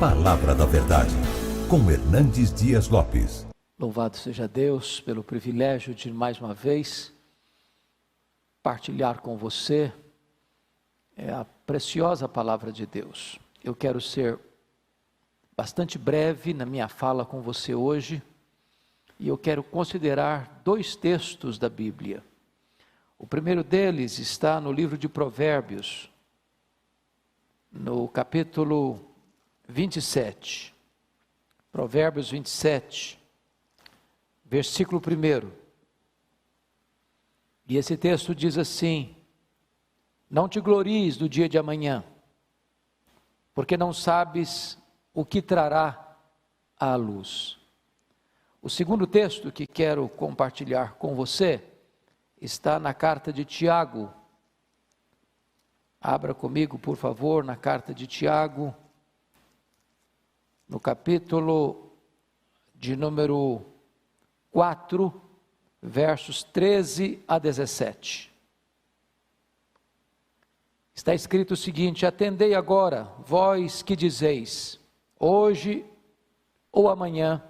Palavra da Verdade, com Hernandes Dias Lopes. Louvado seja Deus pelo privilégio de mais uma vez partilhar com você a preciosa palavra de Deus. Eu quero ser bastante breve na minha fala com você hoje e eu quero considerar dois textos da Bíblia. O primeiro deles está no livro de Provérbios, no capítulo 27. Provérbios 27, versículo 1. E esse texto diz assim: não te glories do dia de amanhã, porque não sabes o que trará à luz. O segundo texto que quero compartilhar com você está na carta de Tiago. Abra comigo, por favor, na carta de Tiago, no capítulo de número 4, versos 13 a 17. Está escrito o seguinte: atendei agora, vós que dizeis, hoje ou amanhã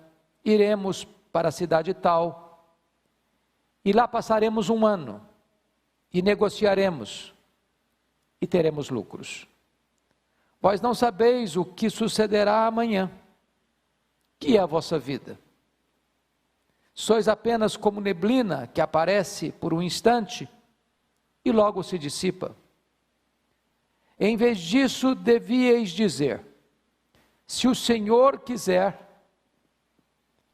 iremos para a cidade tal, e lá passaremos um ano, e negociaremos, e teremos lucros. Vós não sabeis o que sucederá amanhã, que é a vossa vida. Sois apenas como neblina que aparece por um instante e logo se dissipa. Em vez disso, devíeis dizer: se o Senhor quiser,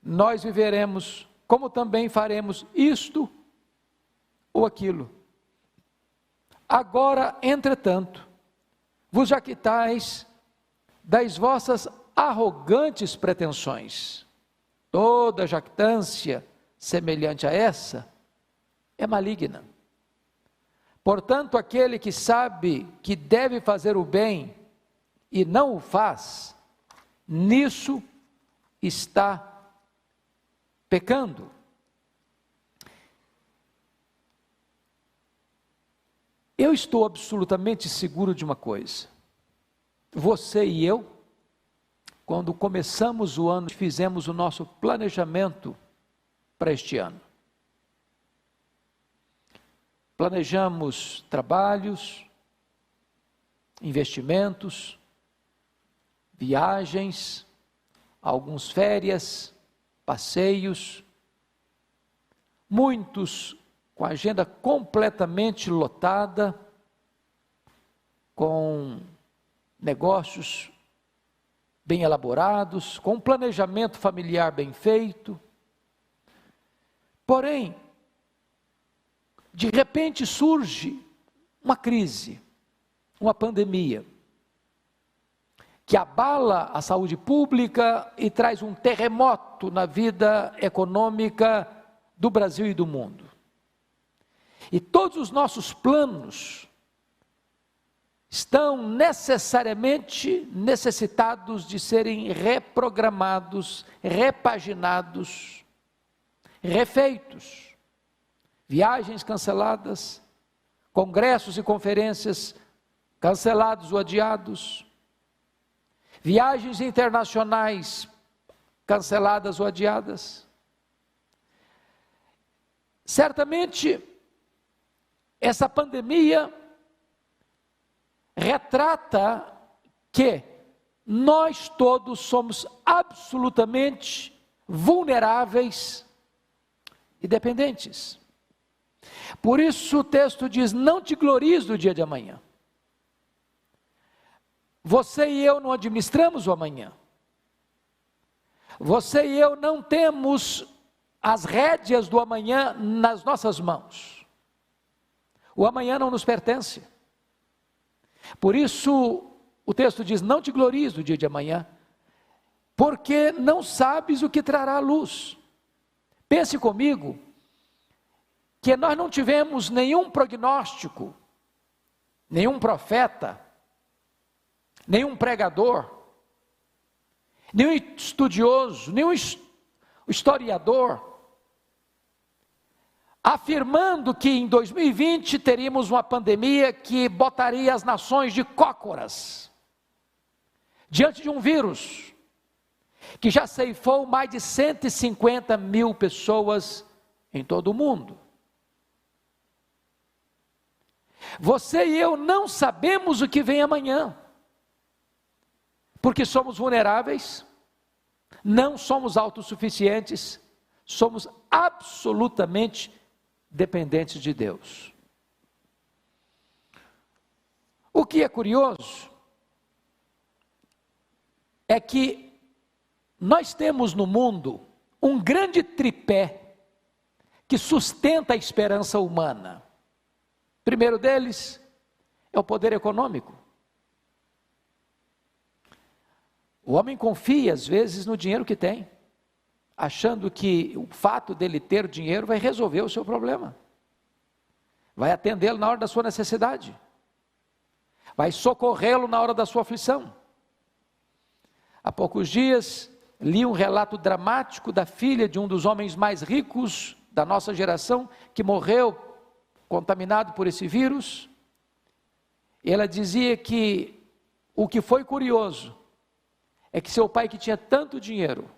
nós viveremos, como também faremos isto ou aquilo. Agora, entretanto, vos jactais das vossas arrogantes pretensões. Toda jactância semelhante a essa é maligna. Portanto, aquele que sabe que deve fazer o bem e não o faz, nisso está pecando. Eu estou absolutamente seguro de uma coisa: você e eu, quando começamos o ano, fizemos o nosso planejamento para este ano. Planejamos trabalhos, investimentos, viagens, algumas férias, passeios, muitos com a agenda completamente lotada, com negócios bem elaborados, com um planejamento familiar bem feito. Porém, de repente surge uma crise, uma pandemia, que abala a saúde pública e traz um terremoto na vida econômica do Brasil e do mundo. E todos os nossos planos estão necessariamente necessitados de serem reprogramados, repaginados, refeitos. Viagens canceladas, congressos e conferências cancelados ou adiados, viagens internacionais canceladas ou adiadas. Certamente, essa pandemia retrata que nós todos somos absolutamente vulneráveis e dependentes. Por isso o texto diz: não te glories do dia de amanhã. Você e eu não administramos o amanhã. Você e eu não temos as rédeas do amanhã nas nossas mãos. O amanhã não nos pertence. Por isso o texto diz: não te glories do dia de amanhã, porque não sabes o que trará a luz. Pense comigo que nós não tivemos nenhum prognóstico, nenhum profeta, nenhum pregador, nenhum estudioso, nenhum historiador, afirmando que em 2020 teríamos uma pandemia que botaria as nações de cócoras, diante de um vírus que já ceifou mais de 150 mil pessoas em todo o mundo. Você e eu não sabemos o que vem amanhã, porque somos vulneráveis, não somos autossuficientes, somos absolutamente dependentes de Deus. O que é curioso é que nós temos no mundo um grande tripé que sustenta a esperança humana. O primeiro deles é o poder econômico. O homem confia às vezes no dinheiro que tem, achando que o fato dele ter dinheiro vai resolver o seu problema, vai atendê-lo na hora da sua necessidade, vai socorrê-lo na hora da sua aflição. Há poucos dias li um relato dramático da filha de um dos homens mais ricos da nossa geração, que morreu contaminado por esse vírus. Ela dizia que o que foi curioso é que seu pai, que tinha tanto dinheiro,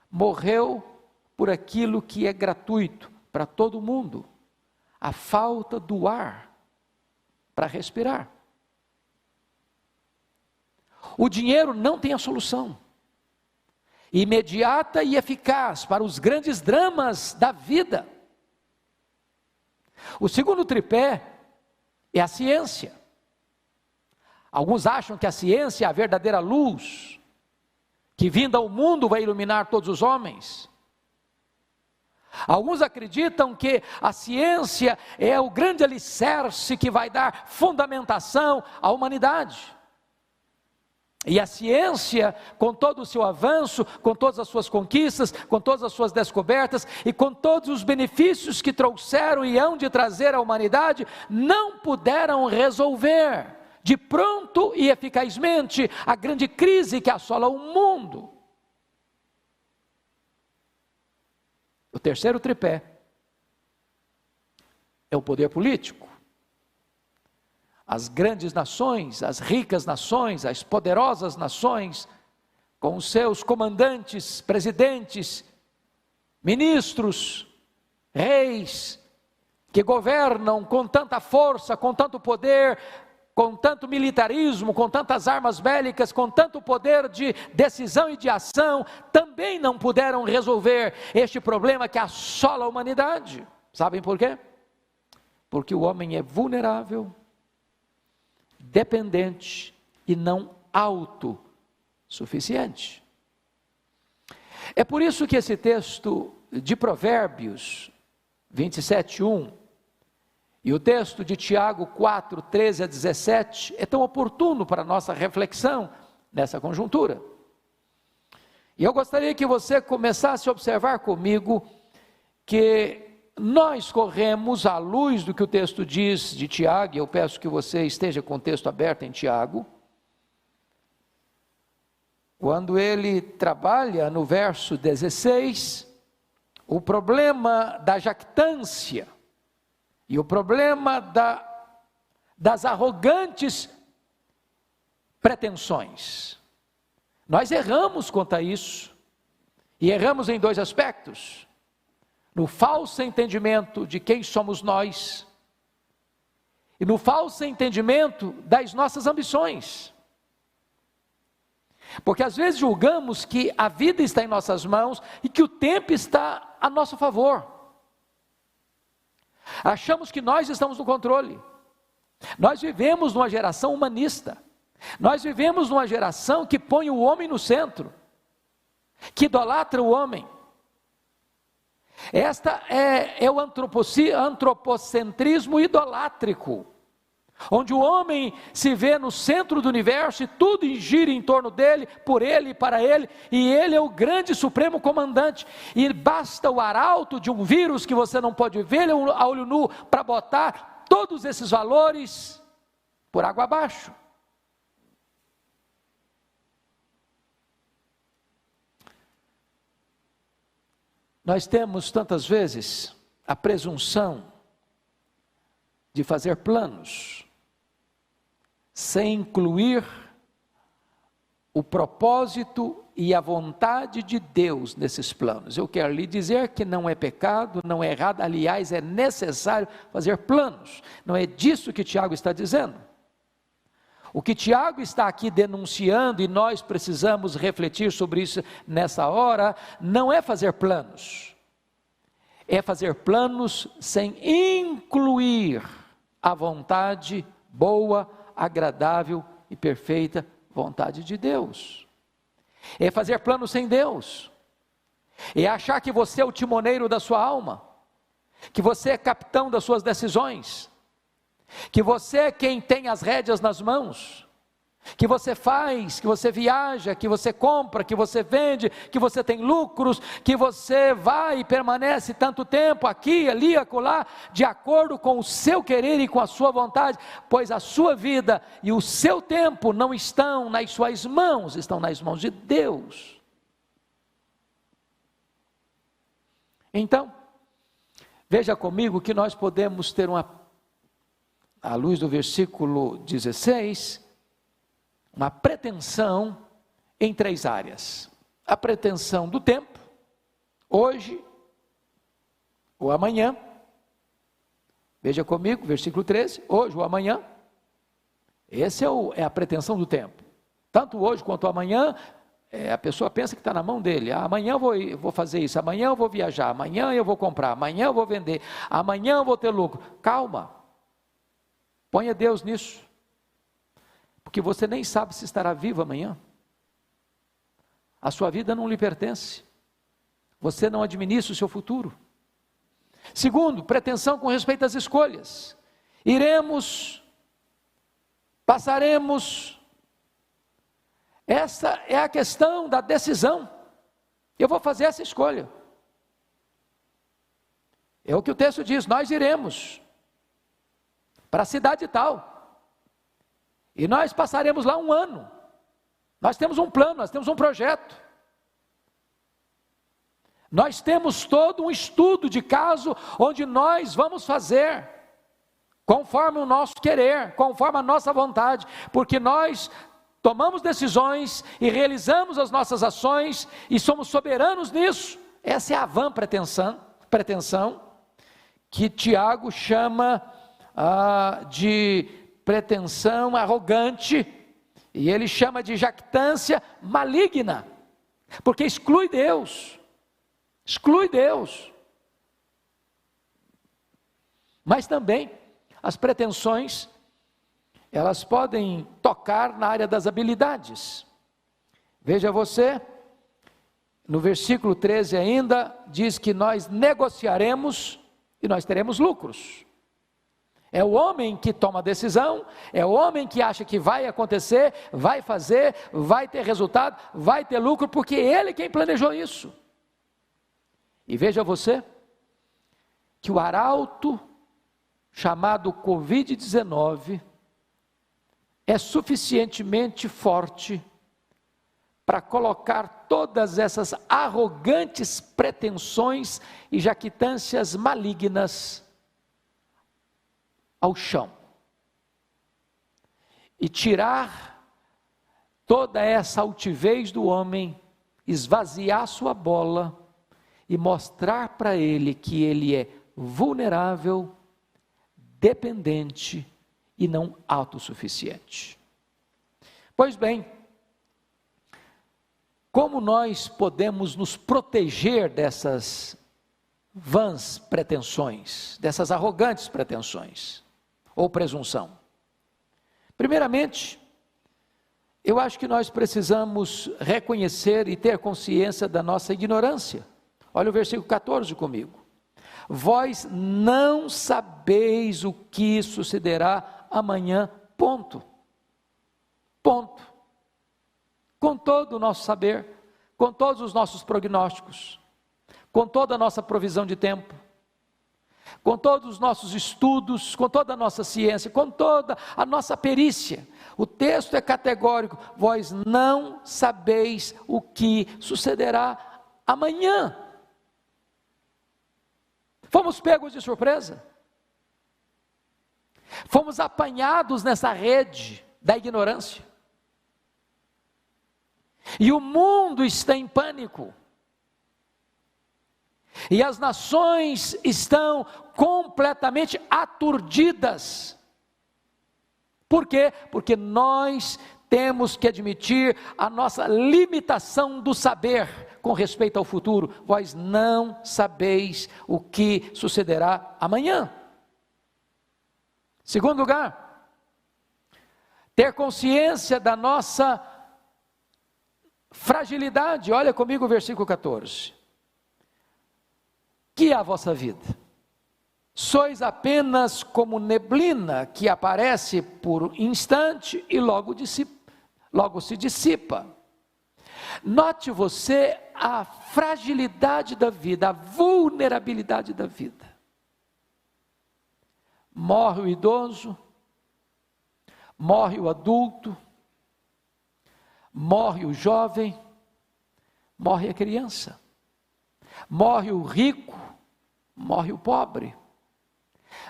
morreu por aquilo que é gratuito para todo mundo: a falta do ar para respirar. O dinheiro não tem a solução imediata e eficaz para os grandes dramas da vida. O segundo tripé é a ciência. Alguns acham que a ciência é a verdadeira luz, que vinda ao mundo vai iluminar todos os homens. Alguns acreditam que a ciência é o grande alicerce que vai dar fundamentação à humanidade. E a ciência, com todo o seu avanço, com todas as suas conquistas, com todas as suas descobertas e com todos os benefícios que trouxeram e hão de trazer à humanidade, não puderam resolver de pronto e eficazmente a grande crise que assola o mundo. O terceiro tripé é o poder político. As grandes nações, as ricas nações, as poderosas nações, com os seus comandantes, presidentes, ministros, reis, que governam com tanta força, com tanto poder, com tanto militarismo, com tantas armas bélicas, com tanto poder de decisão e de ação, também não puderam resolver este problema que assola a humanidade. Sabem por quê? Porque o homem é vulnerável, dependente e não autossuficiente. É por isso que esse texto de Provérbios 27:1 e o texto de Tiago 4:13-17 é tão oportuno para a nossa reflexão nessa conjuntura. E eu gostaria que você começasse a observar comigo que nós corremos à luz do que o texto diz de Tiago, e eu peço que você esteja com o texto aberto em Tiago, quando ele trabalha no verso 16, o problema da jactância e o problema das arrogantes pretensões. Nós erramos quanto a isso, e erramos em dois aspectos: no falso entendimento de quem somos nós, e no falso entendimento das nossas ambições. Porque às vezes julgamos que a vida está em nossas mãos e que o tempo está a nosso favor. Achamos que nós estamos no controle. Nós vivemos numa geração humanista. Nós vivemos numa geração que põe o homem no centro, que idolatra o homem. Esta é o antropocentrismo idolátrico, onde o homem se vê no centro do universo e tudo gira em torno dele, por ele e para ele, e ele é o grande supremo comandante, e basta o arauto de um vírus que você não pode ver a olho nu para botar todos esses valores por água abaixo. Nós temos tantas vezes a presunção de fazer planos sem incluir o propósito e a vontade de Deus nesses planos. Eu quero lhe dizer que não é pecado, não é errado, aliás, é necessário fazer planos. Não é disso que Tiago está dizendo. O que Tiago está aqui denunciando, e nós precisamos refletir sobre isso nessa hora, não é fazer planos. É fazer planos sem incluir a vontade boa, agradável e perfeita vontade de Deus. É fazer planos sem Deus. É achar que você é o timoneiro da sua alma, que você é capitão das suas decisões, que você é quem tem as rédeas nas mãos, que você faz, que você viaja, que você compra, que você vende, que você tem lucros, que você vai e permanece tanto tempo aqui, ali, acolá, de acordo com o seu querer e com a sua vontade, pois a sua vida e o seu tempo não estão nas suas mãos, estão nas mãos de Deus. Então, veja comigo que nós podemos ter à luz do versículo 16, uma pretensão em 3 áreas. A pretensão do tempo, hoje ou amanhã. Veja comigo, versículo 13, hoje ou amanhã. Essa é a pretensão do tempo. Tanto hoje quanto amanhã, a pessoa pensa que está na mão dele. Amanhã eu vou fazer isso, amanhã eu vou viajar, amanhã eu vou comprar, amanhã eu vou vender, amanhã eu vou ter lucro. Calma. Ponha Deus nisso, porque você nem sabe se estará vivo amanhã. A sua vida não lhe pertence, você não administra o seu futuro. Segundo, pretensão com respeito às escolhas. Passaremos. Essa é a questão da decisão. Eu vou fazer essa escolha. É o que o texto diz, nós iremos para a cidade tal, e nós passaremos lá 1 ano, nós temos um plano, nós temos um projeto, nós temos todo um estudo de caso, onde nós vamos fazer, conforme o nosso querer, conforme a nossa vontade, porque nós tomamos decisões, e realizamos as nossas ações, e somos soberanos nisso. Essa é a vã pretensão, que Tiago chama de pretensão arrogante, e ele chama de jactância maligna, porque exclui Deus, mas também as pretensões, elas podem tocar na área das habilidades. Veja você, no versículo 13 ainda, diz que nós negociaremos e nós teremos lucros. É o homem que toma a decisão, é o homem que acha que vai acontecer, vai fazer, vai ter resultado, vai ter lucro, porque ele é quem planejou isso. E veja você, que o arauto chamado Covid-19 é suficientemente forte para colocar todas essas arrogantes pretensões e jactâncias malignas ao chão, e tirar toda essa altivez do homem, esvaziar sua bola, e mostrar para ele que ele é vulnerável, dependente e não autossuficiente. Pois bem, como nós podemos nos proteger dessas vãs pretensões, dessas arrogantes pretensões ou presunção? Primeiramente, eu acho que nós precisamos reconhecer e ter consciência da nossa ignorância. Olha o versículo 14 comigo. Vós não sabeis o que sucederá amanhã, ponto. Com todo o nosso saber, com todos os nossos prognósticos, com toda a nossa provisão de tempo, com todos os nossos estudos, com toda a nossa ciência, com toda a nossa perícia, o texto é categórico: vós não sabeis o que sucederá amanhã. Fomos pegos de surpresa, fomos apanhados nessa rede da ignorância. E o mundo está em pânico. E as nações estão completamente aturdidas. Por quê? Porque nós temos que admitir a nossa limitação do saber com respeito ao futuro. Vós não sabeis o que sucederá amanhã. Segundo lugar, ter consciência da nossa fragilidade. Olha comigo o versículo 14. Que é a vossa vida? Sois apenas como neblina que aparece por instante e logo se dissipa. Note você a fragilidade da vida, a vulnerabilidade da vida. Morre o idoso, morre o adulto, morre o jovem, morre a criança, morre o rico, morre o pobre,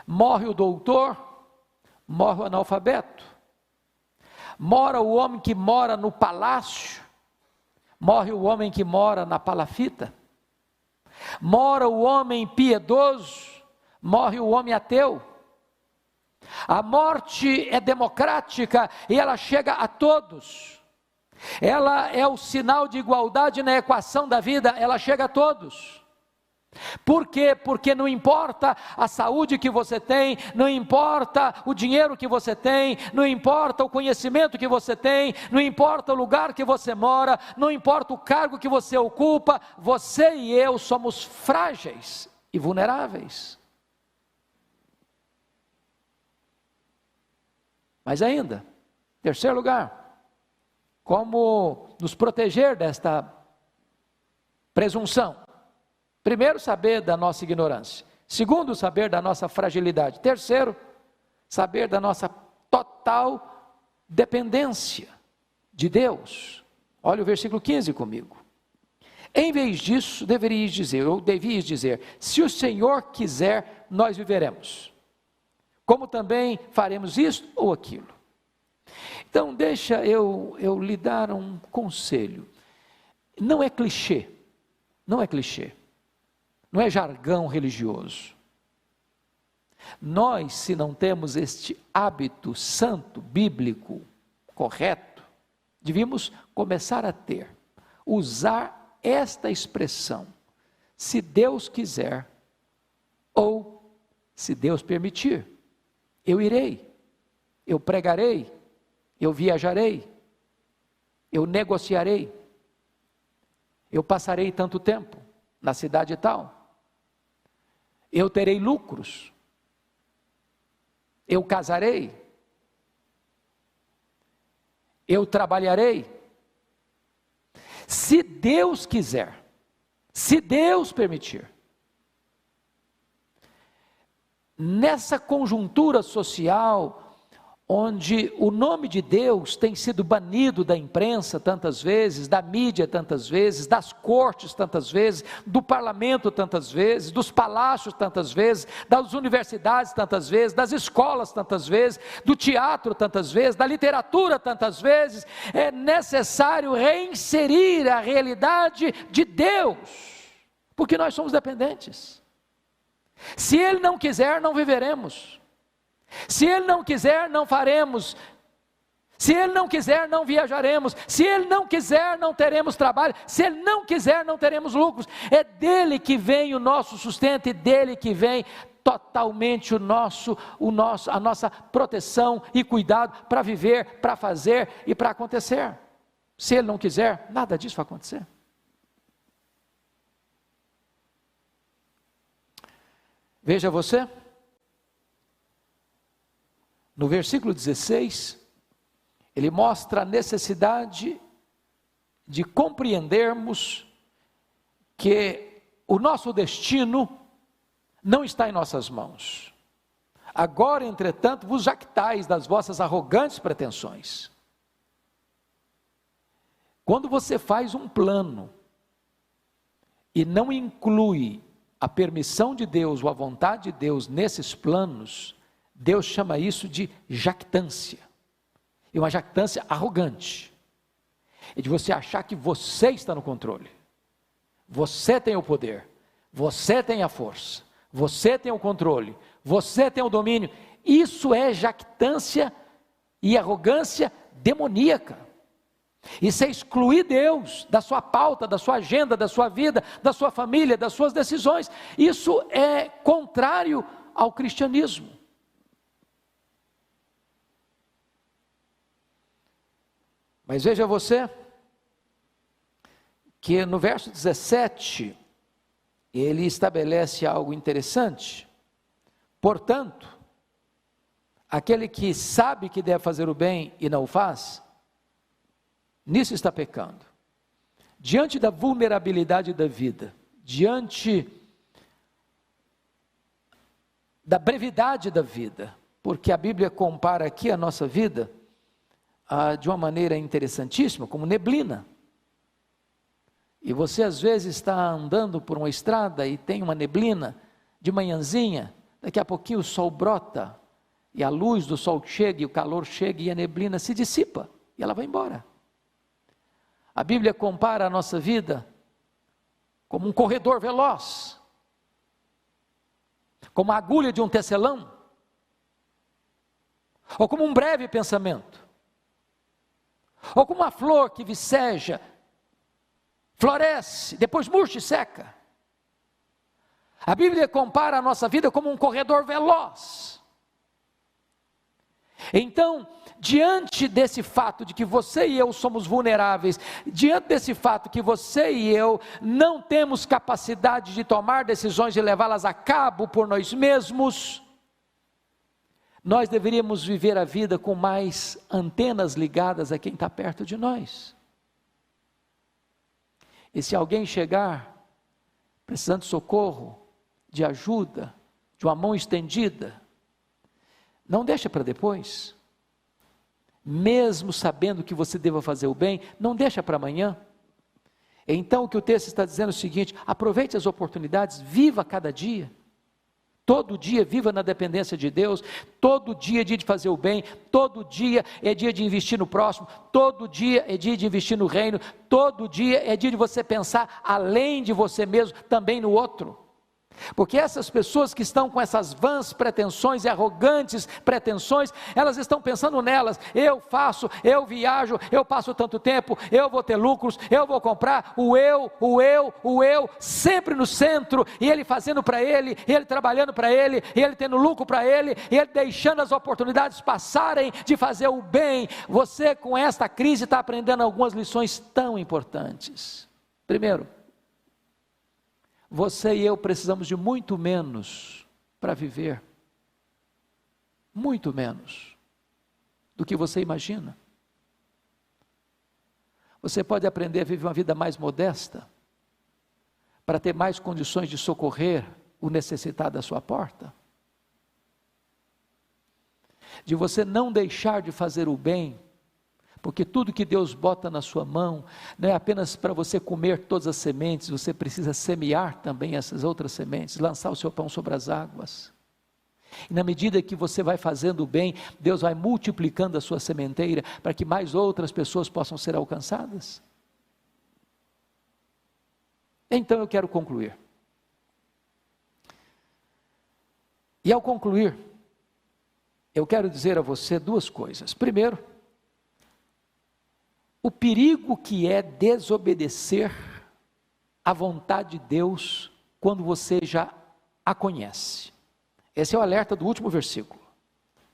morre o doutor, morre o analfabeto, mora o homem que mora no palácio, morre o homem que mora na palafita, mora o homem piedoso, morre o homem ateu. A morte é democrática e ela chega a todos. Ela é o sinal de igualdade na equação da vida, ela chega a todos. Por quê? Porque não importa a saúde que você tem, não importa o dinheiro que você tem, não importa o conhecimento que você tem, não importa o lugar que você mora, não importa o cargo que você ocupa, você e eu somos frágeis e vulneráveis. Mas ainda, terceiro lugar, como nos proteger desta presunção? Primeiro, saber da nossa ignorância. Segundo, saber da nossa fragilidade. Terceiro, saber da nossa total dependência de Deus. Olha o versículo 15 comigo. Em vez disso, devias dizer, se o Senhor quiser, nós viveremos. Como também faremos isto ou aquilo. Então, deixa eu lhe dar um conselho. Não é clichê, não é clichê. Não é jargão religioso. Nós, se não temos este hábito santo, bíblico, correto, devíamos começar a ter, usar esta expressão, se Deus quiser, ou se Deus permitir, eu irei, eu pregarei, eu viajarei, eu negociarei, eu passarei tanto tempo na cidade tal, eu terei lucros, eu casarei, eu trabalharei. Se Deus quiser, se Deus permitir. Nessa conjuntura social, onde o nome de Deus tem sido banido da imprensa tantas vezes, da mídia tantas vezes, das cortes tantas vezes, do parlamento tantas vezes, dos palácios tantas vezes, das universidades tantas vezes, das escolas tantas vezes, do teatro tantas vezes, da literatura tantas vezes, é necessário reinserir a realidade de Deus, porque nós somos dependentes. Se Ele não quiser, não viveremos. Se Ele não quiser, não faremos. Se Ele não quiser, não viajaremos. Se Ele não quiser, não teremos trabalho. Se Ele não quiser, não teremos lucros. É dele que vem o nosso sustento e dele que vem totalmente a nossa proteção e cuidado para viver, para fazer e para acontecer. Se Ele não quiser, nada disso vai acontecer. Veja você, no versículo 16, ele mostra a necessidade de compreendermos que o nosso destino não está em nossas mãos. Agora, entretanto, vos jactais das vossas arrogantes pretensões. Quando você faz um plano e não inclui a permissão de Deus ou a vontade de Deus nesses planos, Deus chama isso de jactância, e uma jactância arrogante. é de você achar que você está no controle. Você tem o poder, você tem a força, você tem o controle, você tem o domínio. Isso é jactância e arrogância demoníaca. Isso é excluir Deus da sua pauta, da sua agenda, da sua vida, da sua família, das suas decisões. Isso é contrário ao cristianismo. Mas veja você, que no verso 17, ele estabelece algo interessante. Portanto, aquele que sabe que deve fazer o bem e não o faz, nisso está pecando. Diante da vulnerabilidade da vida, diante da brevidade da vida, porque a Bíblia compara aqui a nossa vida de uma maneira interessantíssima, como neblina. E você às vezes está andando por uma estrada e tem uma neblina de manhãzinha, daqui a pouquinho o sol brota, e a luz do sol chega, e o calor chega, e a neblina se dissipa, e ela vai embora. A Bíblia compara a nossa vida como um corredor veloz, como a agulha de um tecelão, ou como um breve pensamento, ou como uma flor que viceja, floresce, depois murcha e seca. A Bíblia compara a nossa vida como um corredor veloz. Então, diante desse fato de que você e eu somos vulneráveis, diante desse fato que você e eu não temos capacidade de tomar decisões e levá-las a cabo por nós mesmos, nós deveríamos viver a vida com mais antenas ligadas a quem está perto de nós. E se alguém chegar precisando de socorro, de ajuda, de uma mão estendida, não deixa para depois. Mesmo sabendo que você deva fazer o bem, não deixa para amanhã. Então o que o texto está dizendo é o seguinte: aproveite as oportunidades, viva cada dia. Todo dia viva na dependência de Deus, todo dia é dia de fazer o bem, todo dia é dia de investir no próximo, todo dia é dia de investir no reino, todo dia é dia de você pensar além de você mesmo, também no outro. Porque essas pessoas que estão com essas vãs pretensões e arrogantes pretensões, elas estão pensando nelas: eu faço, eu viajo, eu passo tanto tempo, eu vou ter lucros, eu vou comprar, o eu, sempre no centro, e ele fazendo para ele, ele trabalhando para ele, ele tendo lucro para ele, ele deixando as oportunidades passarem de fazer o bem. Você com esta crise está aprendendo algumas lições tão importantes. Primeiro, você e eu precisamos de muito menos para viver, muito menos do que você imagina. Você pode aprender a viver uma vida mais modesta, para ter mais condições de socorrer o necessitado à sua porta, de você não deixar de fazer o bem, porque tudo que Deus bota na sua mão, não é apenas para você comer todas as sementes, você precisa semear também essas outras sementes, lançar o seu pão sobre as águas. E na medida que você vai fazendo o bem, Deus vai multiplicando a sua sementeira, para que mais outras pessoas possam ser alcançadas. Então eu quero concluir. E ao concluir, eu quero dizer a você duas coisas. Primeiro, o perigo que é desobedecer à vontade de Deus quando você já a conhece. Esse é o alerta do último versículo,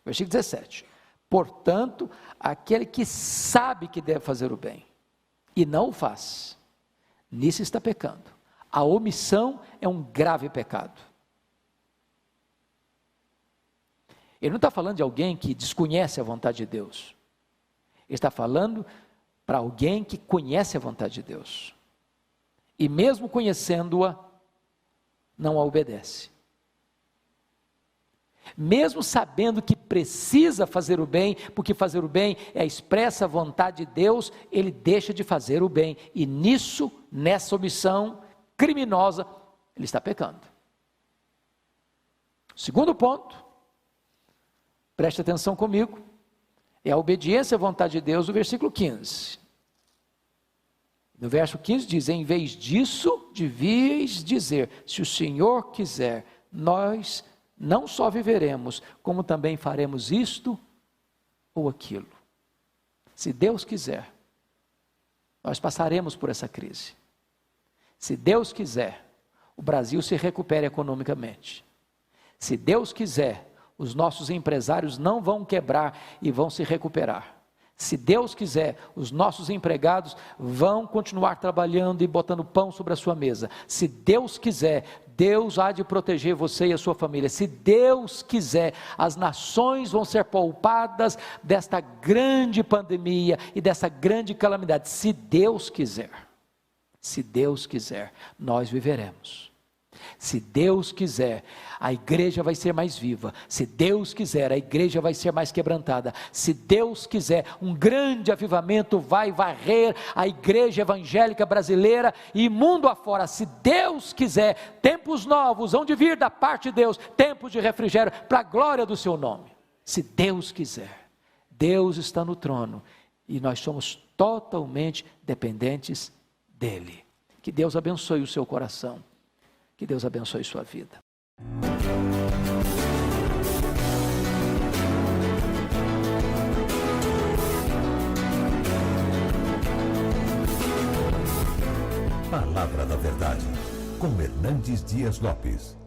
versículo 17. Portanto, aquele que sabe que deve fazer o bem e não o faz, nisso está pecando. A omissão é um grave pecado. Ele não está falando de alguém que desconhece a vontade de Deus. Ele está falando para alguém que conhece a vontade de Deus, e mesmo conhecendo-a, não a obedece. Mesmo sabendo que precisa fazer o bem, porque fazer o bem é a expressa vontade de Deus, ele deixa de fazer o bem, e nisso, nessa omissão criminosa, ele está pecando. Segundo ponto, preste atenção comigo, é a obediência à vontade de Deus, o versículo 15. No verso 15 diz: em vez disso, devíeis dizer, se o Senhor quiser, nós não só viveremos, como também faremos isto ou aquilo. Se Deus quiser, nós passaremos por essa crise. Se Deus quiser, o Brasil se recupera economicamente. Se Deus quiser, os nossos empresários não vão quebrar e vão se recuperar. Se Deus quiser, os nossos empregados vão continuar trabalhando e botando pão sobre a sua mesa. Se Deus quiser, Deus há de proteger você e a sua família. Se Deus quiser, as nações vão ser poupadas desta grande pandemia e dessa grande calamidade. Se Deus quiser, nós viveremos. Se Deus quiser, a igreja vai ser mais viva. Se Deus quiser, a igreja vai ser mais quebrantada. Se Deus quiser, um grande avivamento vai varrer a igreja evangélica brasileira e mundo afora. Se Deus quiser, tempos novos hão de vir da parte de Deus, tempos de refrigério para a glória do seu nome. Se Deus quiser, Deus está no trono e nós somos totalmente dependentes dele. Que Deus abençoe o seu coração. Que Deus abençoe sua vida. Palavra da Verdade, com Hernandes Dias Lopes.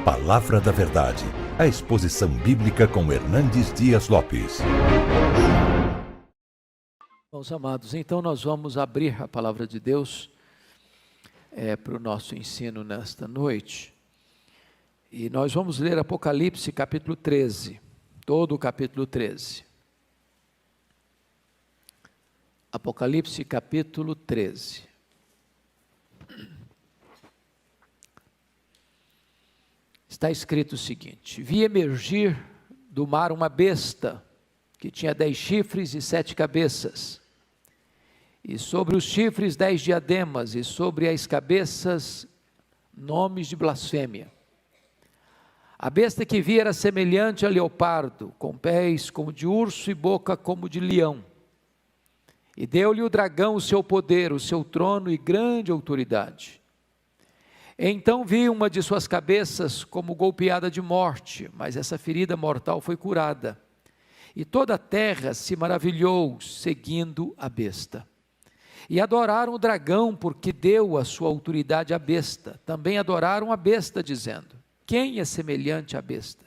Palavra da Verdade, a exposição bíblica com Hernandes Dias Lopes. Meus amados, então nós vamos abrir a palavra de Deus para o nosso ensino nesta noite. E nós vamos ler Apocalipse capítulo 13, todo o capítulo 13. Apocalipse capítulo 13. Está escrito o seguinte: vi emergir do mar uma besta, que tinha 10 chifres e 7 cabeças, e sobre os chifres 10 diademas, e sobre as cabeças nomes de blasfêmia. A besta que vi era semelhante a leopardo, com pés como de urso e boca como de leão. E deu-lhe o dragão o seu poder, o seu trono e grande autoridade. Então vi uma de suas cabeças como golpeada de morte, mas essa ferida mortal foi curada. E toda a terra se maravilhou, seguindo a besta. E adoraram o dragão, porque deu a sua autoridade à besta. Também adoraram a besta, dizendo: quem é semelhante à besta?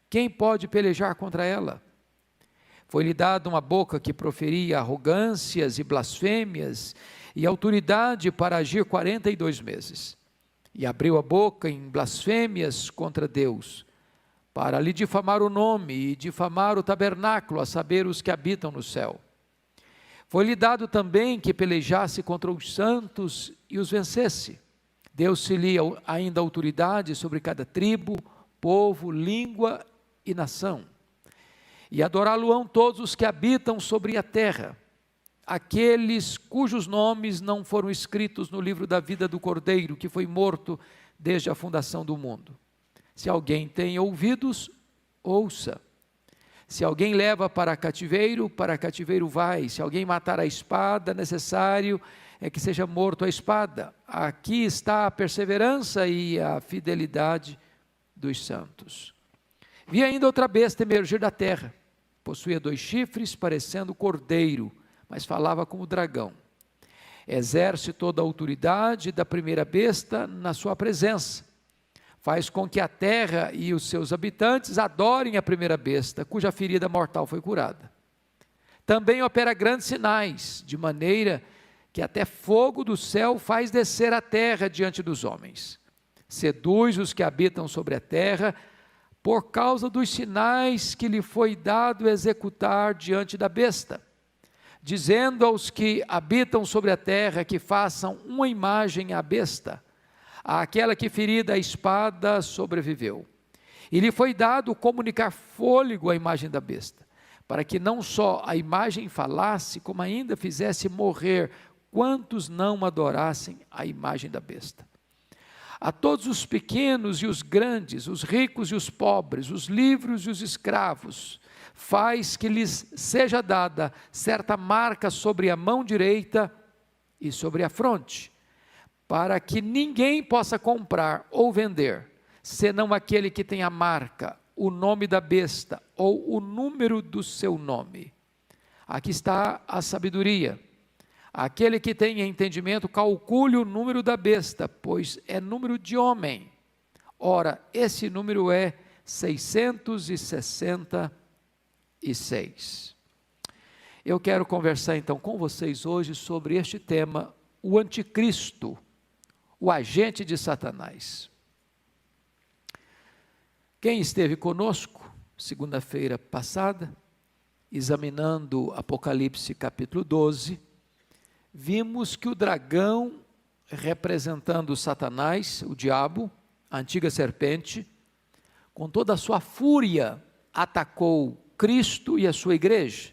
Quem pode pelejar contra ela? Foi-lhe dada uma boca que proferia arrogâncias e blasfêmias, e autoridade para agir 42 meses. E abriu a boca em blasfêmias contra Deus, para lhe difamar o nome e difamar o tabernáculo, a saber, os que habitam no céu. Foi-lhe dado também que pelejasse contra os santos e os vencesse. Deu-se-lhe ainda autoridade sobre cada tribo, povo, língua e nação. E adorá-lo-ão todos os que habitam sobre a terra, aqueles cujos nomes não foram escritos no livro da vida do Cordeiro, que foi morto desde a fundação do mundo. Se alguém tem ouvidos, ouça. Se alguém leva para cativeiro vai. Se alguém matar a espada, necessário é que seja morto a espada. Aqui está a perseverança e a fidelidade dos santos. Vi ainda outra besta emergir da terra. Possuía 2 chifres, parecendo cordeiro, mas falava como dragão. Exerce toda a autoridade da primeira besta na sua presença. Faz com que a terra e os seus habitantes adorem a primeira besta, cuja ferida mortal foi curada. Também opera grandes sinais, de maneira que até fogo do céu faz descer a terra diante dos homens. Seduz os que habitam sobre a terra, por causa dos sinais que lhe foi dado executar diante da besta, dizendo aos que habitam sobre a terra que façam uma imagem à besta, àquela que ferida a espada sobreviveu. E lhe foi dado comunicar fôlego à imagem da besta, para que não só a imagem falasse, como ainda fizesse morrer quantos não adorassem a imagem da besta. A todos os pequenos e os grandes, os ricos e os pobres, os livres e os escravos, faz que lhes seja dada certa marca sobre a mão direita e sobre a fronte, para que ninguém possa comprar ou vender, senão aquele que tem a marca, o nome da besta ou o número do seu nome. Aqui está a sabedoria. Aquele que tem entendimento, calcule o número da besta, pois é número de homem. Ora, esse número é 666. Eu quero conversar então com vocês hoje sobre este tema, o anticristo, o agente de Satanás. Quem esteve conosco, segunda-feira passada, examinando Apocalipse capítulo 12, vimos que o dragão, representando Satanás, o diabo, a antiga serpente, com toda a sua fúria, atacou Cristo e a sua igreja,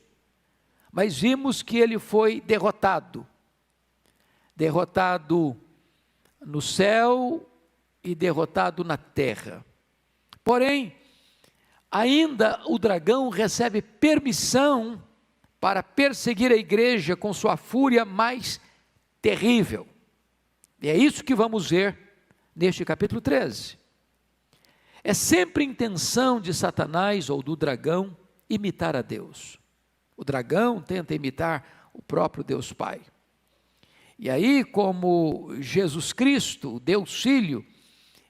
mas vimos que ele foi derrotado no céu e derrotado na terra. Porém, ainda o dragão recebe permissão para perseguir a igreja com sua fúria mais terrível. E é isso que vamos ver neste capítulo 13. É sempre intenção de Satanás ou do dragão imitar a Deus. O dragão tenta imitar o próprio Deus Pai. E aí, como Jesus Cristo, Deus Filho,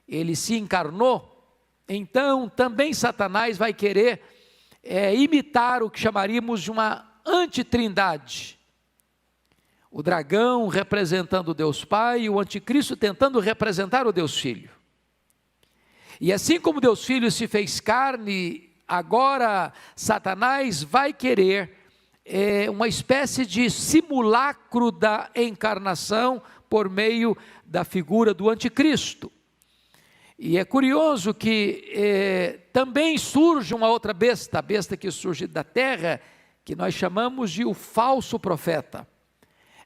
ele se encarnou, então também Satanás vai querer imitar o que chamaríamos de uma antitrindade. O dragão representando o Deus Pai e o anticristo tentando representar o Deus Filho. E assim como Deus Filho se fez carne, agora Satanás vai querer uma espécie de simulacro da encarnação por meio da figura do anticristo. E é curioso que também surge uma outra besta, a besta que surge da terra, que nós chamamos de o falso profeta.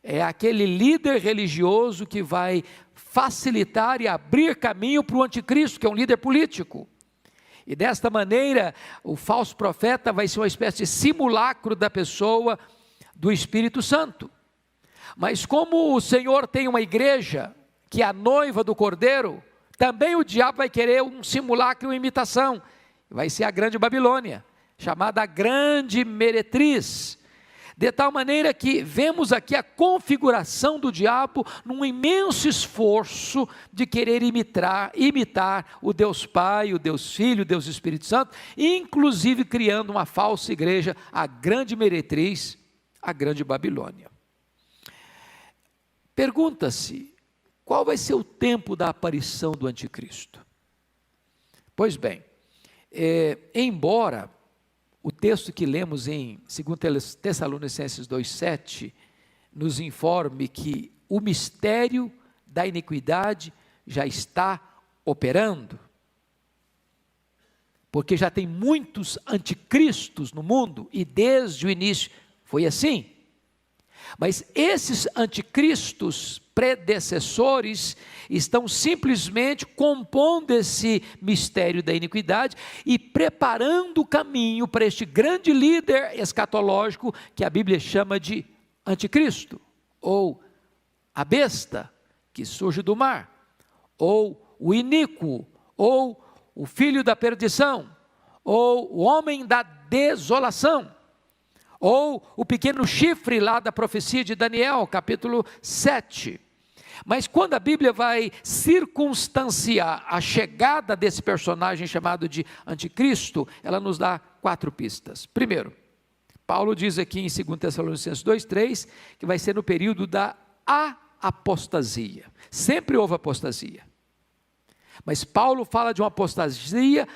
É aquele líder religioso que vai facilitar e abrir caminho para o anticristo, que é um líder político. E desta maneira, o falso profeta vai ser uma espécie de simulacro da pessoa do Espírito Santo. Mas como o Senhor tem uma igreja, que é a noiva do Cordeiro, também o diabo vai querer um simulacro, uma imitação. Vai ser a grande Babilônia, chamada a grande meretriz. De tal maneira que vemos aqui a configuração do diabo num imenso esforço de querer imitar o Deus Pai, o Deus Filho, o Deus Espírito Santo, inclusive criando uma falsa igreja, a grande meretriz, a grande Babilônia. Pergunta-se, qual vai ser o tempo da aparição do anticristo? Pois bem, embora o texto que lemos em 2 Tessalonicenses 2,7 nos informe que o mistério da iniquidade já está operando, porque já tem muitos anticristos no mundo, e desde o início foi assim. Mas esses anticristos predecessores estão simplesmente compondo esse mistério da iniquidade e preparando o caminho para este grande líder escatológico que a Bíblia chama de anticristo, ou a besta que surge do mar, ou o iníquo, ou o filho da perdição, ou o homem da desolação, ou o pequeno chifre lá da profecia de Daniel, capítulo 7. Mas quando a Bíblia vai circunstanciar a chegada desse personagem chamado de anticristo, ela nos dá 4 pistas. Primeiro, Paulo diz aqui em 2 Tessalonicenses 2,3, que vai ser no período da apostasia. Sempre houve apostasia. Mas Paulo fala de uma apostasia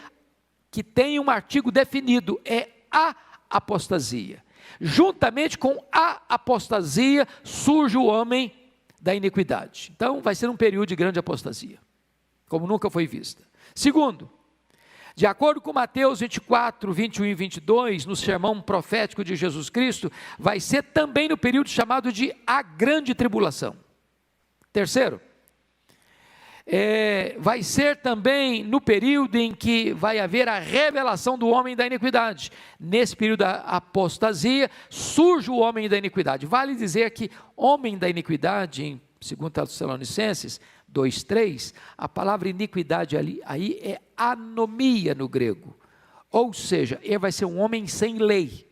que tem um artigo definido, é a apostasia. Juntamente com a apostasia surge o homem da iniquidade. Então vai ser um período de grande apostasia, como nunca foi vista. Segundo, de acordo com Mateus 24, 21 e 22, no sermão profético de Jesus Cristo, vai ser também no período chamado de a grande tribulação. Terceiro, vai ser também no período em que vai haver a revelação do homem da iniquidade. Nesse período da apostasia, surge o homem da iniquidade. Vale dizer que homem da iniquidade, em 2 Tessalonicenses 2,3, a palavra iniquidade aí é anomia no grego. Ou seja, ele vai ser um homem sem lei.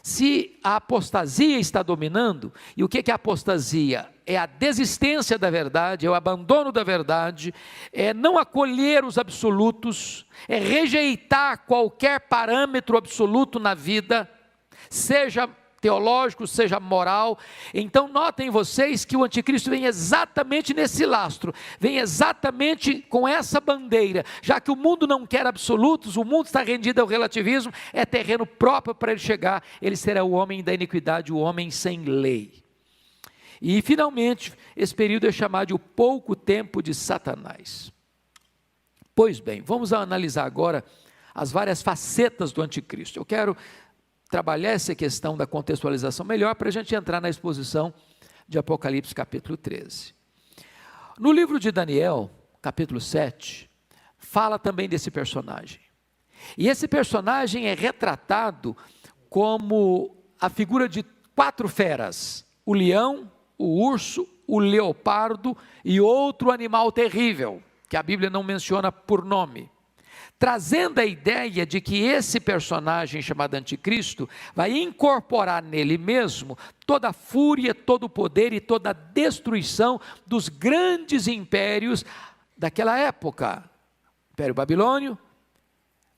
Se a apostasia está dominando, e o que é a apostasia? É a desistência da verdade, é o abandono da verdade, é não acolher os absolutos, é rejeitar qualquer parâmetro absoluto na vida, seja teológico, seja moral. Então notem vocês que o anticristo vem exatamente nesse lastro, vem exatamente com essa bandeira, já que o mundo não quer absolutos, o mundo está rendido ao relativismo, é terreno próprio para ele chegar, ele será o homem da iniquidade, o homem sem lei. E finalmente, esse período é chamado de o pouco tempo de Satanás. Pois bem, vamos analisar agora as várias facetas do anticristo. Eu quero trabalhar essa questão da contextualização melhor para a gente entrar na exposição de Apocalipse capítulo 13. No livro de Daniel, capítulo 7, fala também desse personagem. E esse personagem é retratado como a figura de 4 feras: o leão, o urso, o leopardo e outro animal terrível, que a Bíblia não menciona por nome, trazendo a ideia de que esse personagem chamado anticristo vai incorporar nele mesmo toda a fúria, todo o poder e toda a destruição dos grandes impérios daquela época: o Império Babilônio,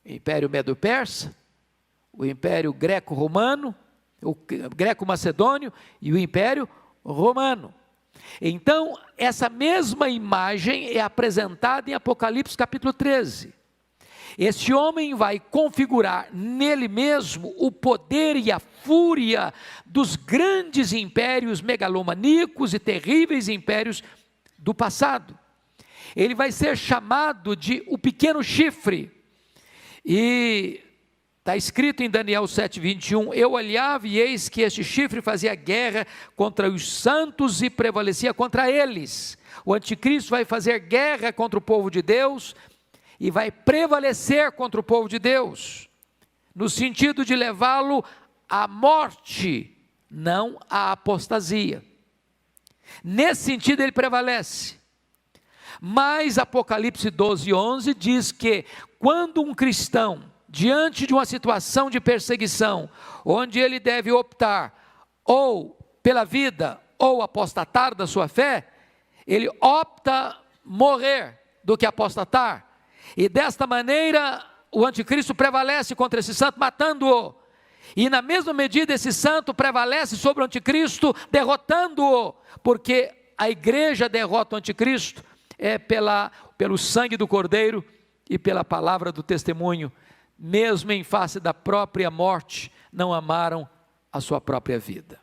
o Império Medo-Persa, o Império Greco-Romano, o Greco-Macedônio e o Império Romano. Então, essa mesma imagem é apresentada em Apocalipse capítulo 13. Esse homem vai configurar nele mesmo o poder e a fúria dos grandes impérios megalomaníacos e terríveis impérios do passado. Ele vai ser chamado de o pequeno chifre, e está escrito em Daniel 7,21, eu olhava e eis que este chifre fazia guerra contra os santos e prevalecia contra eles. O anticristo vai fazer guerra contra o povo de Deus e vai prevalecer contra o povo de Deus, no sentido de levá-lo à morte não a apostasia. Nesse sentido ele prevalece. Mas Apocalipse 12:11 diz que quando um cristão, diante de uma situação de perseguição, onde ele deve optar ou pela vida ou apostatar da sua fé, ele opta morrer do que apostatar, e desta maneira o anticristo prevalece contra esse santo, matando-o, e na mesma medida esse santo prevalece sobre o anticristo, derrotando-o, porque a igreja derrota o anticristo pelo sangue do Cordeiro e pela palavra do testemunho. Mesmo em face da própria morte, não amaram a sua própria vida.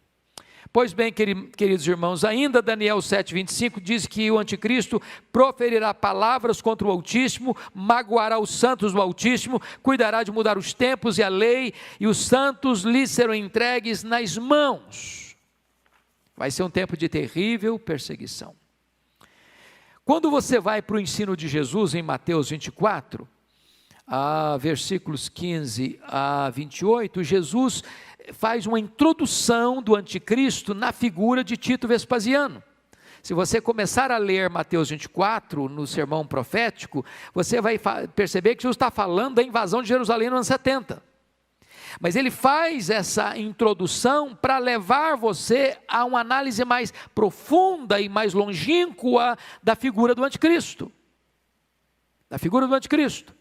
Pois bem, queridos irmãos, ainda Daniel 7:25 diz que o anticristo proferirá palavras contra o Altíssimo, magoará os santos do Altíssimo, cuidará de mudar os tempos e a lei, e os santos lhe serão entregues nas mãos. Vai ser um tempo de terrível perseguição. Quando você vai para o ensino de Jesus em Mateus 24, versículos 15 a 28, Jesus faz uma introdução do anticristo na figura de Tito Vespasiano. Se você começar a ler Mateus 24, no sermão profético, você vai perceber que Jesus está falando da invasão de Jerusalém no ano 70. Mas ele faz essa introdução para levar você a uma análise mais profunda e mais longínqua da figura do anticristo. Da figura do anticristo.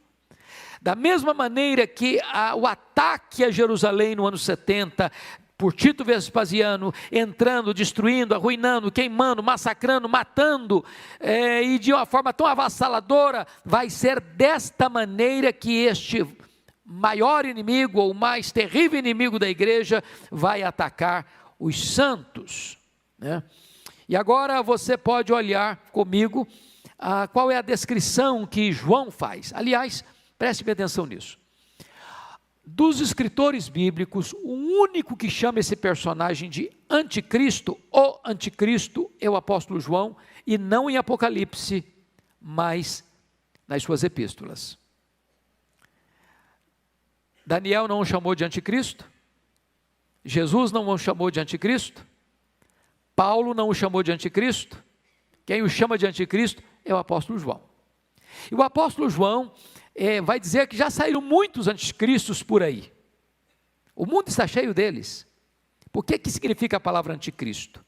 Da mesma maneira que o ataque a Jerusalém no ano 70, por Tito Vespasiano, entrando, destruindo, arruinando, queimando, massacrando, matando, e de uma forma tão avassaladora, vai ser desta maneira que este maior inimigo, ou mais terrível inimigo da igreja, vai atacar os santos, né? E agora você pode olhar comigo qual é a descrição que João faz. Aliás, preste bem atenção nisso. Dos escritores bíblicos, o único que chama esse personagem de anticristo, o anticristo, é o apóstolo João, e não em Apocalipse, mas nas suas epístolas. Daniel não o chamou de anticristo, Jesus não o chamou de anticristo, Paulo não o chamou de anticristo, quem o chama de anticristo é o apóstolo João. E o apóstolo João vai dizer que já saíram muitos anticristos por aí. O mundo está cheio deles. Por que significa a palavra anticristo?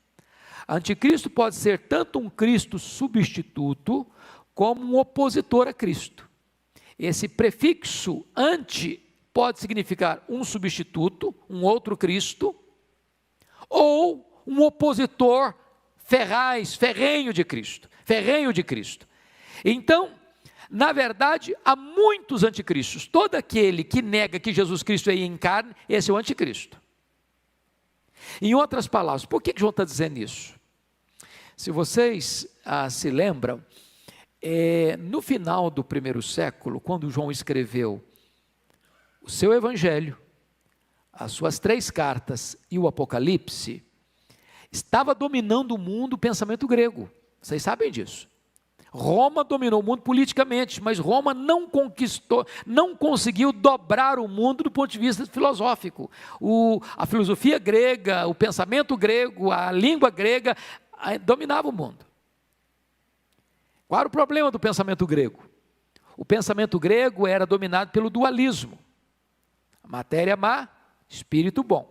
Anticristo pode ser tanto um Cristo substituto, como um opositor a Cristo. Esse prefixo anti pode significar um substituto, um outro Cristo, ou um opositor ferrenho de Cristo. Então, na verdade, há muitos anticristos. Todo aquele que nega que Jesus Cristo é em carne, esse é o anticristo. Em outras palavras, por que João está dizendo isso? Se vocês se lembram, no final do primeiro século, quando João escreveu o seu evangelho, as suas 3 cartas e o Apocalipse, estava dominando o mundo o pensamento grego. Vocês sabem disso. Roma dominou o mundo politicamente, mas Roma não conseguiu dobrar o mundo do ponto de vista filosófico. A filosofia grega, o pensamento grego, a língua grega dominava o mundo. Qual era o problema do pensamento grego? O pensamento grego era dominado pelo dualismo. Matéria má, espírito bom.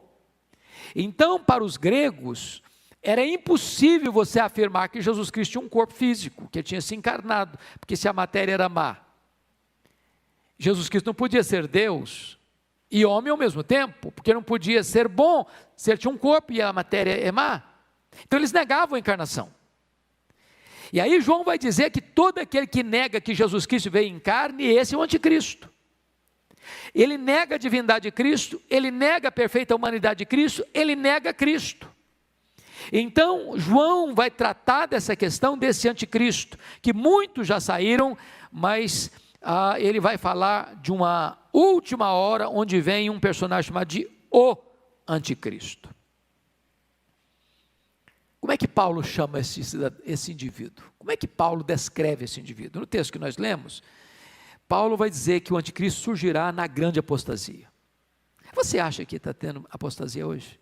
Então, para os gregos, era impossível você afirmar que Jesus Cristo tinha um corpo físico, que ele tinha se encarnado, porque se a matéria era má. Jesus Cristo não podia ser Deus e homem ao mesmo tempo, porque não podia ser bom se ele tinha um corpo e a matéria é má. Então eles negavam a encarnação. E aí João vai dizer que todo aquele que nega que Jesus Cristo veio em carne, esse é o anticristo. Ele nega a divindade de Cristo, ele nega a perfeita humanidade de Cristo, ele nega Cristo. Então, João vai tratar dessa questão desse anticristo, que muitos já saíram, mas ele vai falar de uma última hora, onde vem um personagem chamado de o anticristo. Como é que Paulo chama esse indivíduo? Como é que Paulo descreve esse indivíduo? No texto que nós lemos, Paulo vai dizer que o anticristo surgirá na grande apostasia. Você acha que está tendo apostasia hoje?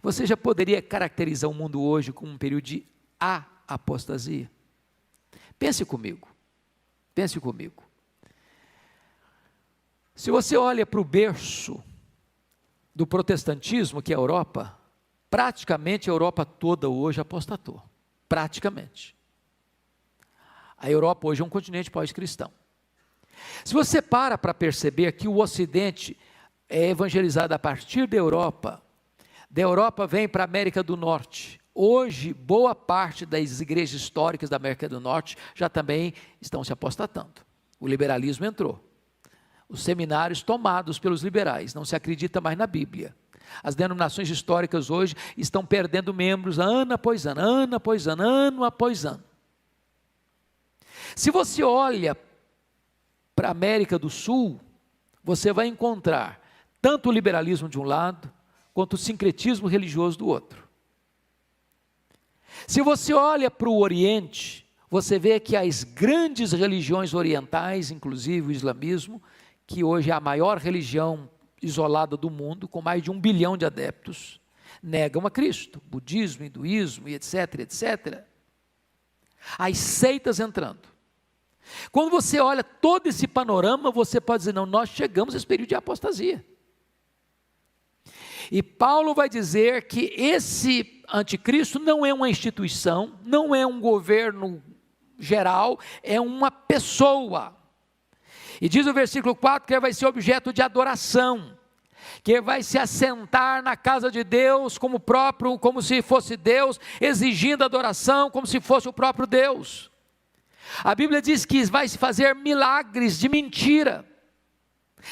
Você já poderia caracterizar o mundo hoje como um período de apostasia? Pense comigo. Se você olha para o berço do protestantismo, que é a Europa, praticamente a Europa toda hoje apostatou. Praticamente. A Europa hoje é um continente pós-cristão. Se você para perceber que o Ocidente é evangelizado a partir da Europa vem para a América do Norte. Hoje, boa parte das igrejas históricas da América do Norte já também estão se apostatando. O liberalismo entrou. Os seminários tomados pelos liberais, não se acredita mais na Bíblia. As denominações históricas hoje estão perdendo membros ano após ano. Se você olha para a América do Sul, você vai encontrar tanto o liberalismo de um lado, quanto o sincretismo religioso do outro. Se você olha para o Oriente, você vê que as grandes religiões orientais, inclusive o islamismo, que hoje é a maior religião isolada do mundo, com mais de 1 bilhão de adeptos, negam a Cristo, budismo, hinduísmo e etc. As seitas entrando. Quando você olha todo esse panorama, você pode dizer, não, nós chegamos a esse período de apostasia. E Paulo vai dizer que esse anticristo não é uma instituição, não é um governo geral, é uma pessoa. E diz o versículo 4 que ele vai ser objeto de adoração, que ele vai se assentar na casa de Deus como se fosse Deus, exigindo adoração como se fosse o próprio Deus. A Bíblia diz que vai se fazer milagres de mentira,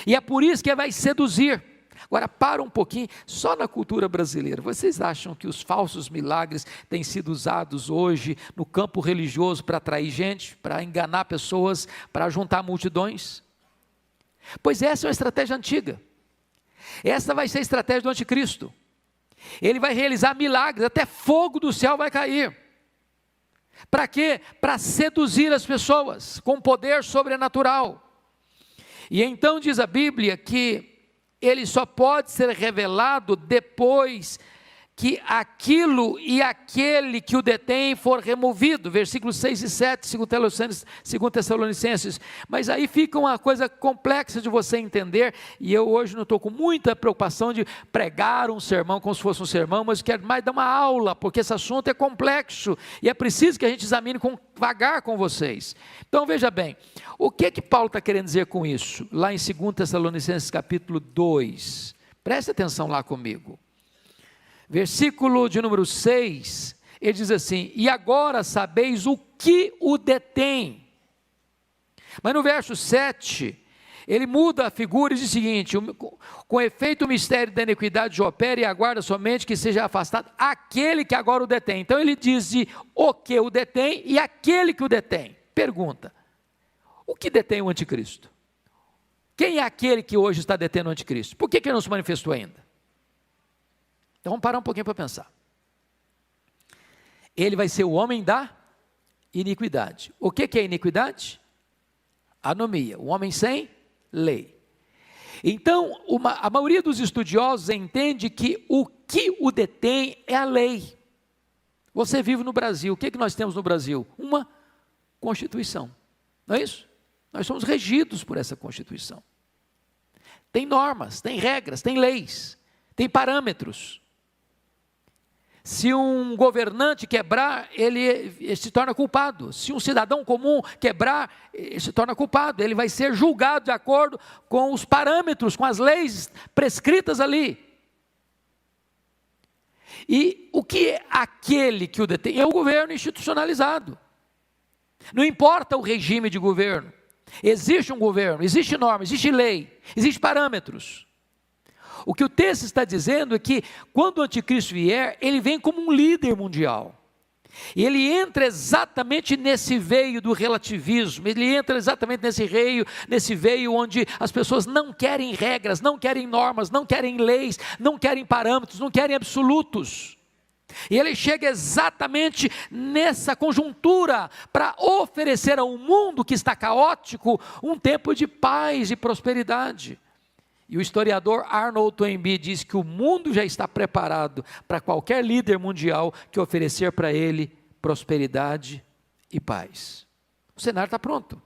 e é por isso que ele vai seduzir. Agora, para um pouquinho, só na cultura brasileira, vocês acham que os falsos milagres têm sido usados hoje no campo religioso para atrair gente, para enganar pessoas, para juntar multidões? Pois essa é uma estratégia antiga. Essa vai ser a estratégia do anticristo. Ele vai realizar milagres, até fogo do céu vai cair. Para quê? Para seduzir as pessoas com poder sobrenatural. E então diz a Bíblia que ele só pode ser revelado depois que aquilo e aquele que o detém for removido, versículos 6 e 7, 2 Tessalonicenses, mas aí fica uma coisa complexa de você entender, e eu hoje não estou com muita preocupação de pregar um sermão como se fosse um sermão, mas quero mais dar uma aula, porque esse assunto é complexo, e é preciso que a gente examine devagar com vocês. Então veja bem, o que Paulo está querendo dizer com isso? Lá em 2 Tessalonicenses capítulo 2, preste atenção lá comigo. Versículo de número 6, ele diz assim, e agora sabeis o que o detém. Mas no verso 7, ele muda a figura e diz o seguinte, com efeito o mistério da iniquidade opera e aguarda somente que seja afastado aquele que agora o detém. Então ele diz de o que o detém e aquele que o detém. Pergunta, o que detém o anticristo? Quem é aquele que hoje está detendo o anticristo? Por que ele não se manifestou ainda? Então vamos parar um pouquinho para pensar. Ele vai ser o homem da iniquidade. O que é iniquidade? Anomia, o homem sem lei. Então, a maioria dos estudiosos entende que o detém é a lei. Você vive no Brasil, o que nós temos no Brasil? Uma Constituição, não é isso? Nós somos regidos por essa Constituição. Tem normas, tem regras, tem leis, tem parâmetros. Se um governante quebrar, ele se torna culpado. Se um cidadão comum quebrar, ele se torna culpado. Ele vai ser julgado de acordo com os parâmetros, com as leis prescritas ali. E o que é aquele que o detém? É o governo institucionalizado. Não importa o regime de governo. Existe um governo, existe norma, existe lei, existe parâmetros. O que o texto está dizendo é que quando o anticristo vier, ele vem como um líder mundial. E ele entra exatamente nesse veio do relativismo, ele entra exatamente nesse veio onde as pessoas não querem regras, não querem normas, não querem leis, não querem parâmetros, não querem absolutos. E ele chega exatamente nessa conjuntura para oferecer ao mundo que está caótico um tempo de paz e prosperidade. E o historiador Arnold Toynbee diz que o mundo já está preparado para qualquer líder mundial que oferecer para ele prosperidade e paz. O cenário está pronto.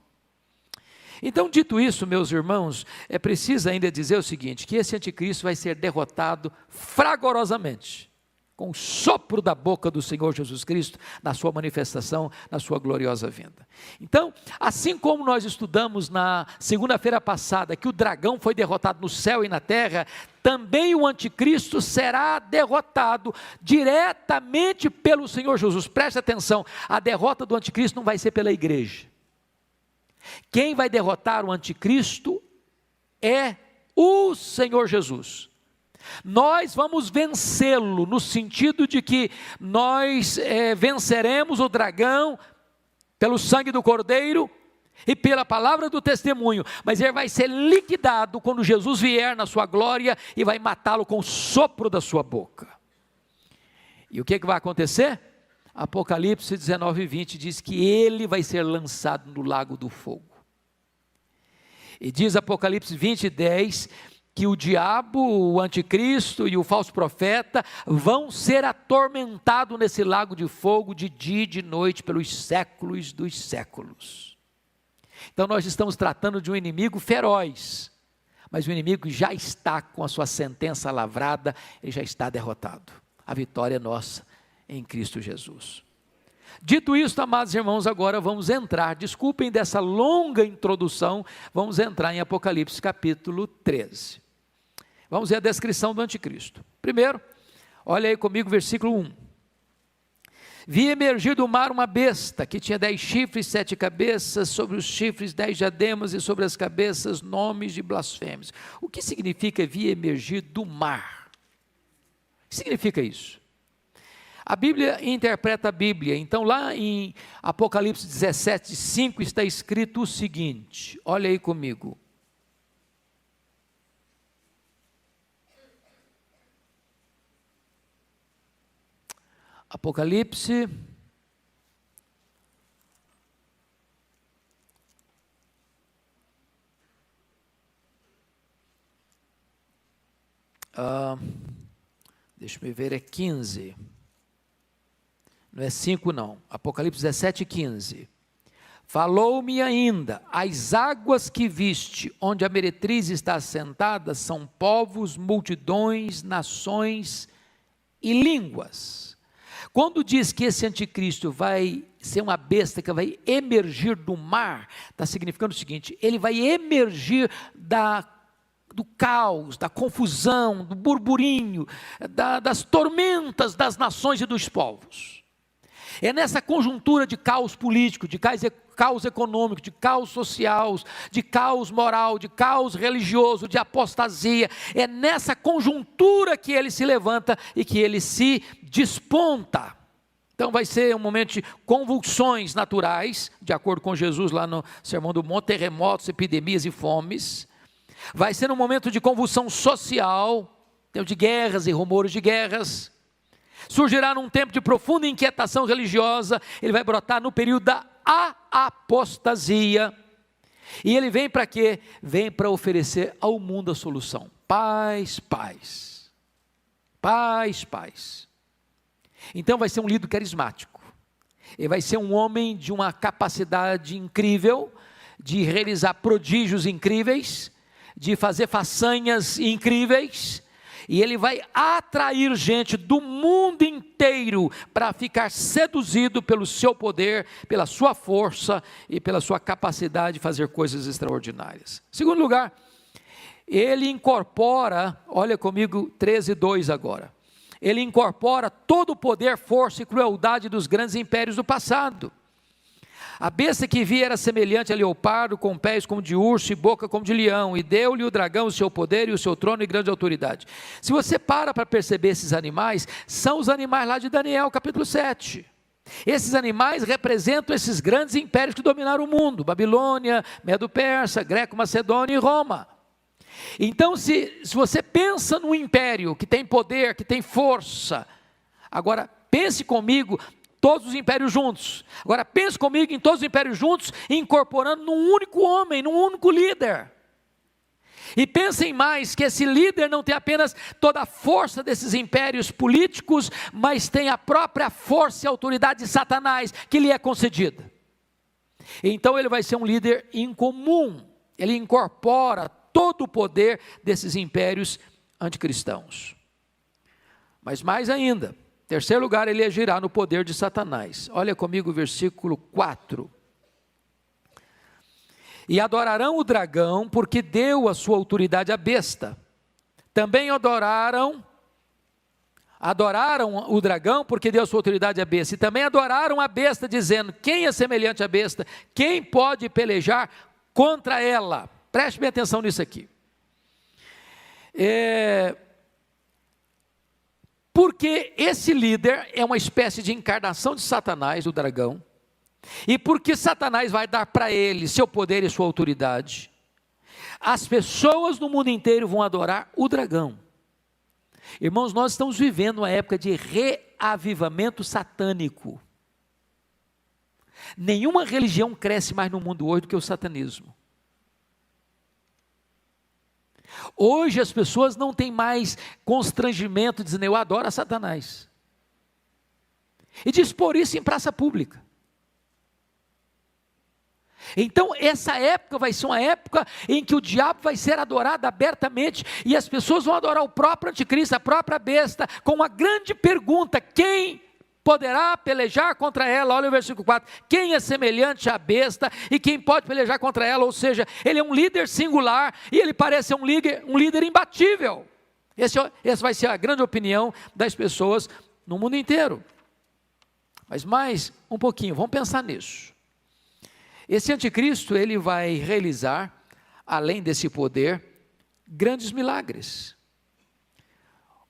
Então, dito isso, meus irmãos, é preciso ainda dizer o seguinte, que esse anticristo vai ser derrotado fragorosamente, com o sopro da boca do Senhor Jesus Cristo, na sua manifestação, na sua gloriosa vinda. Então, assim como nós estudamos na segunda-feira passada, que o dragão foi derrotado no céu e na terra, também o anticristo será derrotado diretamente pelo Senhor Jesus. Preste atenção, a derrota do anticristo não vai ser pela igreja. Quem vai derrotar o anticristo é o Senhor Jesus. Nós vamos vencê-lo, no sentido de que nós venceremos o dragão pelo sangue do Cordeiro e pela palavra do testemunho, mas ele vai ser liquidado quando Jesus vier na sua glória e vai matá-lo com o sopro da sua boca. E o que vai acontecer? Apocalipse 19:20 diz que ele vai ser lançado no lago do fogo. E diz Apocalipse 20:10 que o diabo, o anticristo e o falso profeta vão ser atormentados nesse lago de fogo de dia e de noite pelos séculos dos séculos. Então nós estamos tratando de um inimigo feroz, mas o inimigo já está com a sua sentença lavrada, ele já está derrotado. A vitória é nossa em Cristo Jesus. Dito isto, amados irmãos, agora vamos entrar, desculpem dessa longa introdução, vamos entrar em Apocalipse capítulo 13. Vamos ver a descrição do anticristo. Primeiro, olha aí comigo o versículo 1. Vi emergir do mar uma besta, que tinha 10 chifres, 7 cabeças, sobre os chifres 10 diademas, e sobre as cabeças nomes de blasfêmios. O que significa vi emergir do mar? O que significa isso? A Bíblia interpreta a Bíblia, então lá em Apocalipse 17:5 está escrito o seguinte, olha aí comigo. Apocalipse, deixa eu ver, é 15, não é 5 não, Apocalipse 17:15, falou-me ainda, as águas que viste, onde a meretriz está assentada, são povos, multidões, nações e línguas. Quando diz que esse anticristo vai ser uma besta que vai emergir do mar, está significando o seguinte, ele vai emergir do caos, da confusão, do burburinho, das tormentas das nações e dos povos. É nessa conjuntura de caos político, de caos econômico, de caos social, de caos moral, de caos religioso, de apostasia, é nessa conjuntura que ele se levanta e que ele se desponta. Então vai ser um momento de convulsões naturais, de acordo com Jesus lá no Sermão do Monte, terremotos, epidemias e fomes. Vai ser um momento de convulsão social, de guerras e rumores de guerras. Surgirá num tempo de profunda inquietação religiosa, ele vai brotar no período da apostasia, e ele vem para quê? Vem para oferecer ao mundo a solução, paz, paz, paz, paz. Então vai ser um líder carismático, ele vai ser um homem de uma capacidade incrível, de realizar prodígios incríveis, de fazer façanhas incríveis, e ele vai atrair gente do mundo inteiro para ficar seduzido pelo seu poder, pela sua força e pela sua capacidade de fazer coisas extraordinárias. Segundo lugar, ele incorpora, olha comigo 13:2 agora, ele incorpora todo o poder, força e crueldade dos grandes impérios do passado. A besta que vi era semelhante a leopardo, com pés como de urso e boca como de leão, e deu-lhe o dragão o seu poder e o seu trono e grande autoridade. Se você para perceber esses animais, são os animais lá de Daniel, capítulo 7. Esses animais representam esses grandes impérios que dominaram o mundo, Babilônia, Medo-Persa, Greco-Macedônia e Roma. Então, se você pensa num império que tem poder, que tem força, agora pense comigo, todos os impérios juntos. Agora pense comigo em todos os impérios juntos, incorporando num único homem, num único líder. E pensem mais que esse líder não tem apenas toda a força desses impérios políticos, mas tem a própria força e autoridade de Satanás que lhe é concedida. Então ele vai ser um líder incomum, ele incorpora todo o poder desses impérios anticristãos. Mas mais ainda, em terceiro lugar, ele agirá no poder de Satanás. Olha comigo o versículo 4. E adorarão o dragão, porque deu a sua autoridade à besta. Também adoraram o dragão, porque deu a sua autoridade à besta. E também adoraram a besta, dizendo: quem é semelhante à besta? Quem pode pelejar contra ela? Preste bem atenção nisso aqui. Porque esse líder é uma espécie de encarnação de Satanás, o dragão. E porque Satanás vai dar para ele seu poder e sua autoridade, as pessoas no mundo inteiro vão adorar o dragão. Irmãos, nós estamos vivendo uma época de reavivamento satânico. Nenhuma religião cresce mais no mundo hoje do que o satanismo. Hoje as pessoas não têm mais constrangimento dizendo: eu adoro a Satanás. E dispor isso em praça pública. Então essa época vai ser uma época em que o diabo vai ser adorado abertamente, e as pessoas vão adorar o próprio anticristo, a própria besta, com uma grande pergunta: quem poderá pelejar contra ela? Olha o versículo 4, quem é semelhante à besta e quem pode pelejar contra ela? Ou seja, ele é um líder singular e ele parece ser um líder imbatível. Essa vai ser a grande opinião das pessoas no mundo inteiro. Mas mais um pouquinho, vamos pensar nisso. Esse anticristo, ele vai realizar, além desse poder, grandes milagres.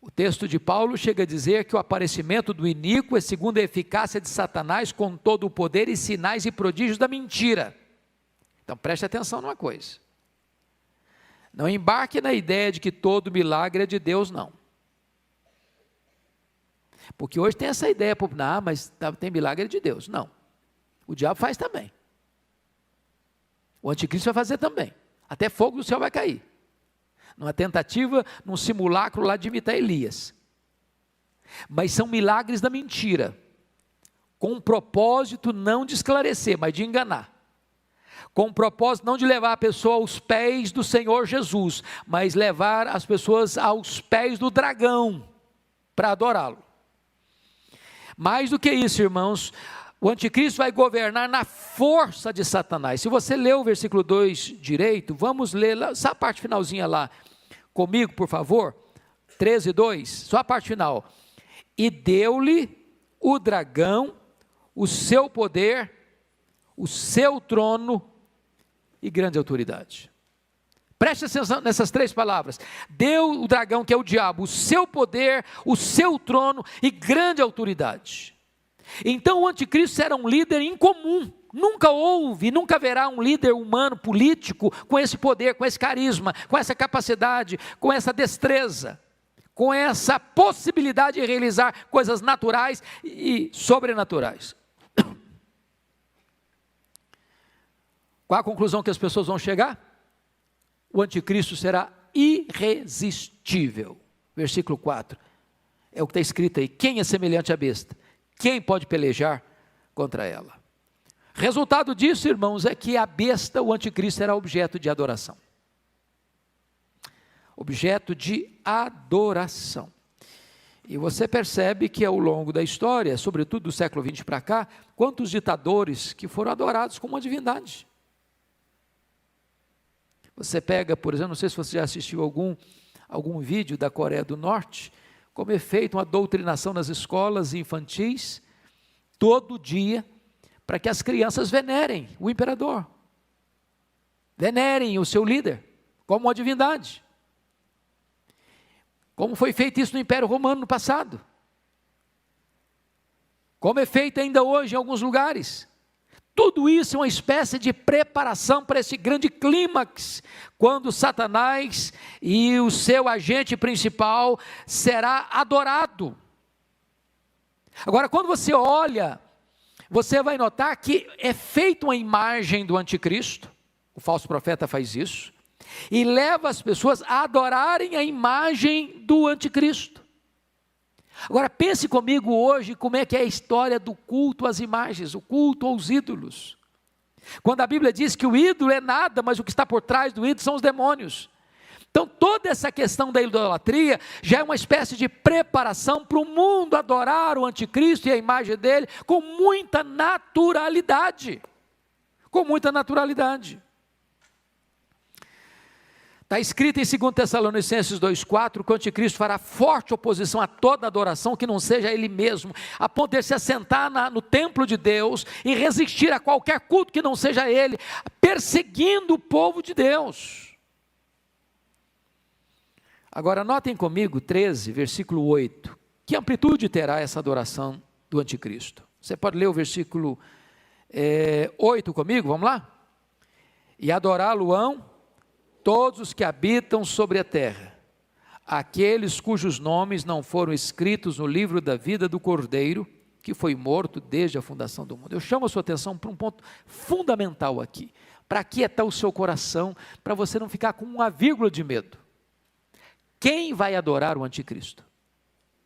O texto de Paulo chega a dizer que o aparecimento do iníquo é segundo a eficácia de Satanás, com todo o poder e sinais e prodígios da mentira. Então preste atenção numa coisa: não embarque na ideia de que todo milagre é de Deus, não. Porque hoje tem essa ideia popular: mas tem milagre de Deus. Não, o diabo faz também. O anticristo vai fazer também. Até fogo do céu vai cair. Numa tentativa, num simulacro lá de imitar Elias. Mas são milagres da mentira. Com um propósito não de esclarecer, mas de enganar. Com um propósito não de levar a pessoa aos pés do Senhor Jesus, mas levar as pessoas aos pés do dragão, para adorá-lo. Mais do que isso, irmãos, o anticristo vai governar na força de Satanás. Se você ler o versículo 2 direito, vamos ler essa parte finalzinha lá comigo, por favor. 13:2, só a parte final. E deu-lhe o dragão o seu poder, o seu trono e grande autoridade. Preste atenção nessas três palavras: deu o dragão, que é o diabo, o seu poder, o seu trono e grande autoridade. Então o anticristo era um líder incomum. Nunca houve, nunca haverá um líder humano, político, com esse poder, com esse carisma, com essa capacidade, com essa destreza, com essa possibilidade de realizar coisas naturais e sobrenaturais. Qual a conclusão que as pessoas vão chegar? O anticristo será irresistível. Versículo 4, é o que está escrito aí: quem é semelhante à besta? Quem pode pelejar contra ela? Resultado disso, irmãos, é que a besta, o anticristo, será objeto de adoração. Objeto de adoração. E você percebe que ao longo da história, sobretudo do século XX para cá, quantos ditadores que foram adorados como uma divindade. Você pega, por exemplo, não sei se você já assistiu algum vídeo da Coreia do Norte, como é feita uma doutrinação nas escolas infantis, todo dia, para que as crianças venerem o imperador, venerem o seu líder, como uma divindade. Como foi feito isso no Império Romano no passado, como é feito ainda hoje em alguns lugares. Tudo isso é uma espécie de preparação para esse grande clímax, quando Satanás e o seu agente principal será adorado. Agora, quando você olha, você vai notar que é feita uma imagem do anticristo, o falso profeta faz isso, e leva as pessoas a adorarem a imagem do anticristo. Agora pense comigo hoje como é que é a história do culto às imagens, o culto aos ídolos. Quando a Bíblia diz que o ídolo é nada, mas o que está por trás do ídolo são os demônios. Então toda essa questão da idolatria já é uma espécie de preparação para o mundo adorar o anticristo e a imagem dele com muita naturalidade. Com muita naturalidade. Está escrito em 2 Tessalonicenses 2,4 que o anticristo fará forte oposição a toda adoração que não seja ele mesmo, a ponto de se assentar no templo de Deus e resistir a qualquer culto que não seja ele, perseguindo o povo de Deus. Agora notem comigo 13, versículo 8, que amplitude terá essa adoração do anticristo? Você pode ler o versículo 8 comigo, vamos lá? E adorá-lo-ão todos os que habitam sobre a terra, aqueles cujos nomes não foram escritos no livro da vida do Cordeiro, que foi morto desde a fundação do mundo. Eu chamo a sua atenção para um ponto fundamental aqui, para aquietar o seu coração, para você não ficar com uma vírgula de medo. Quem vai adorar o anticristo?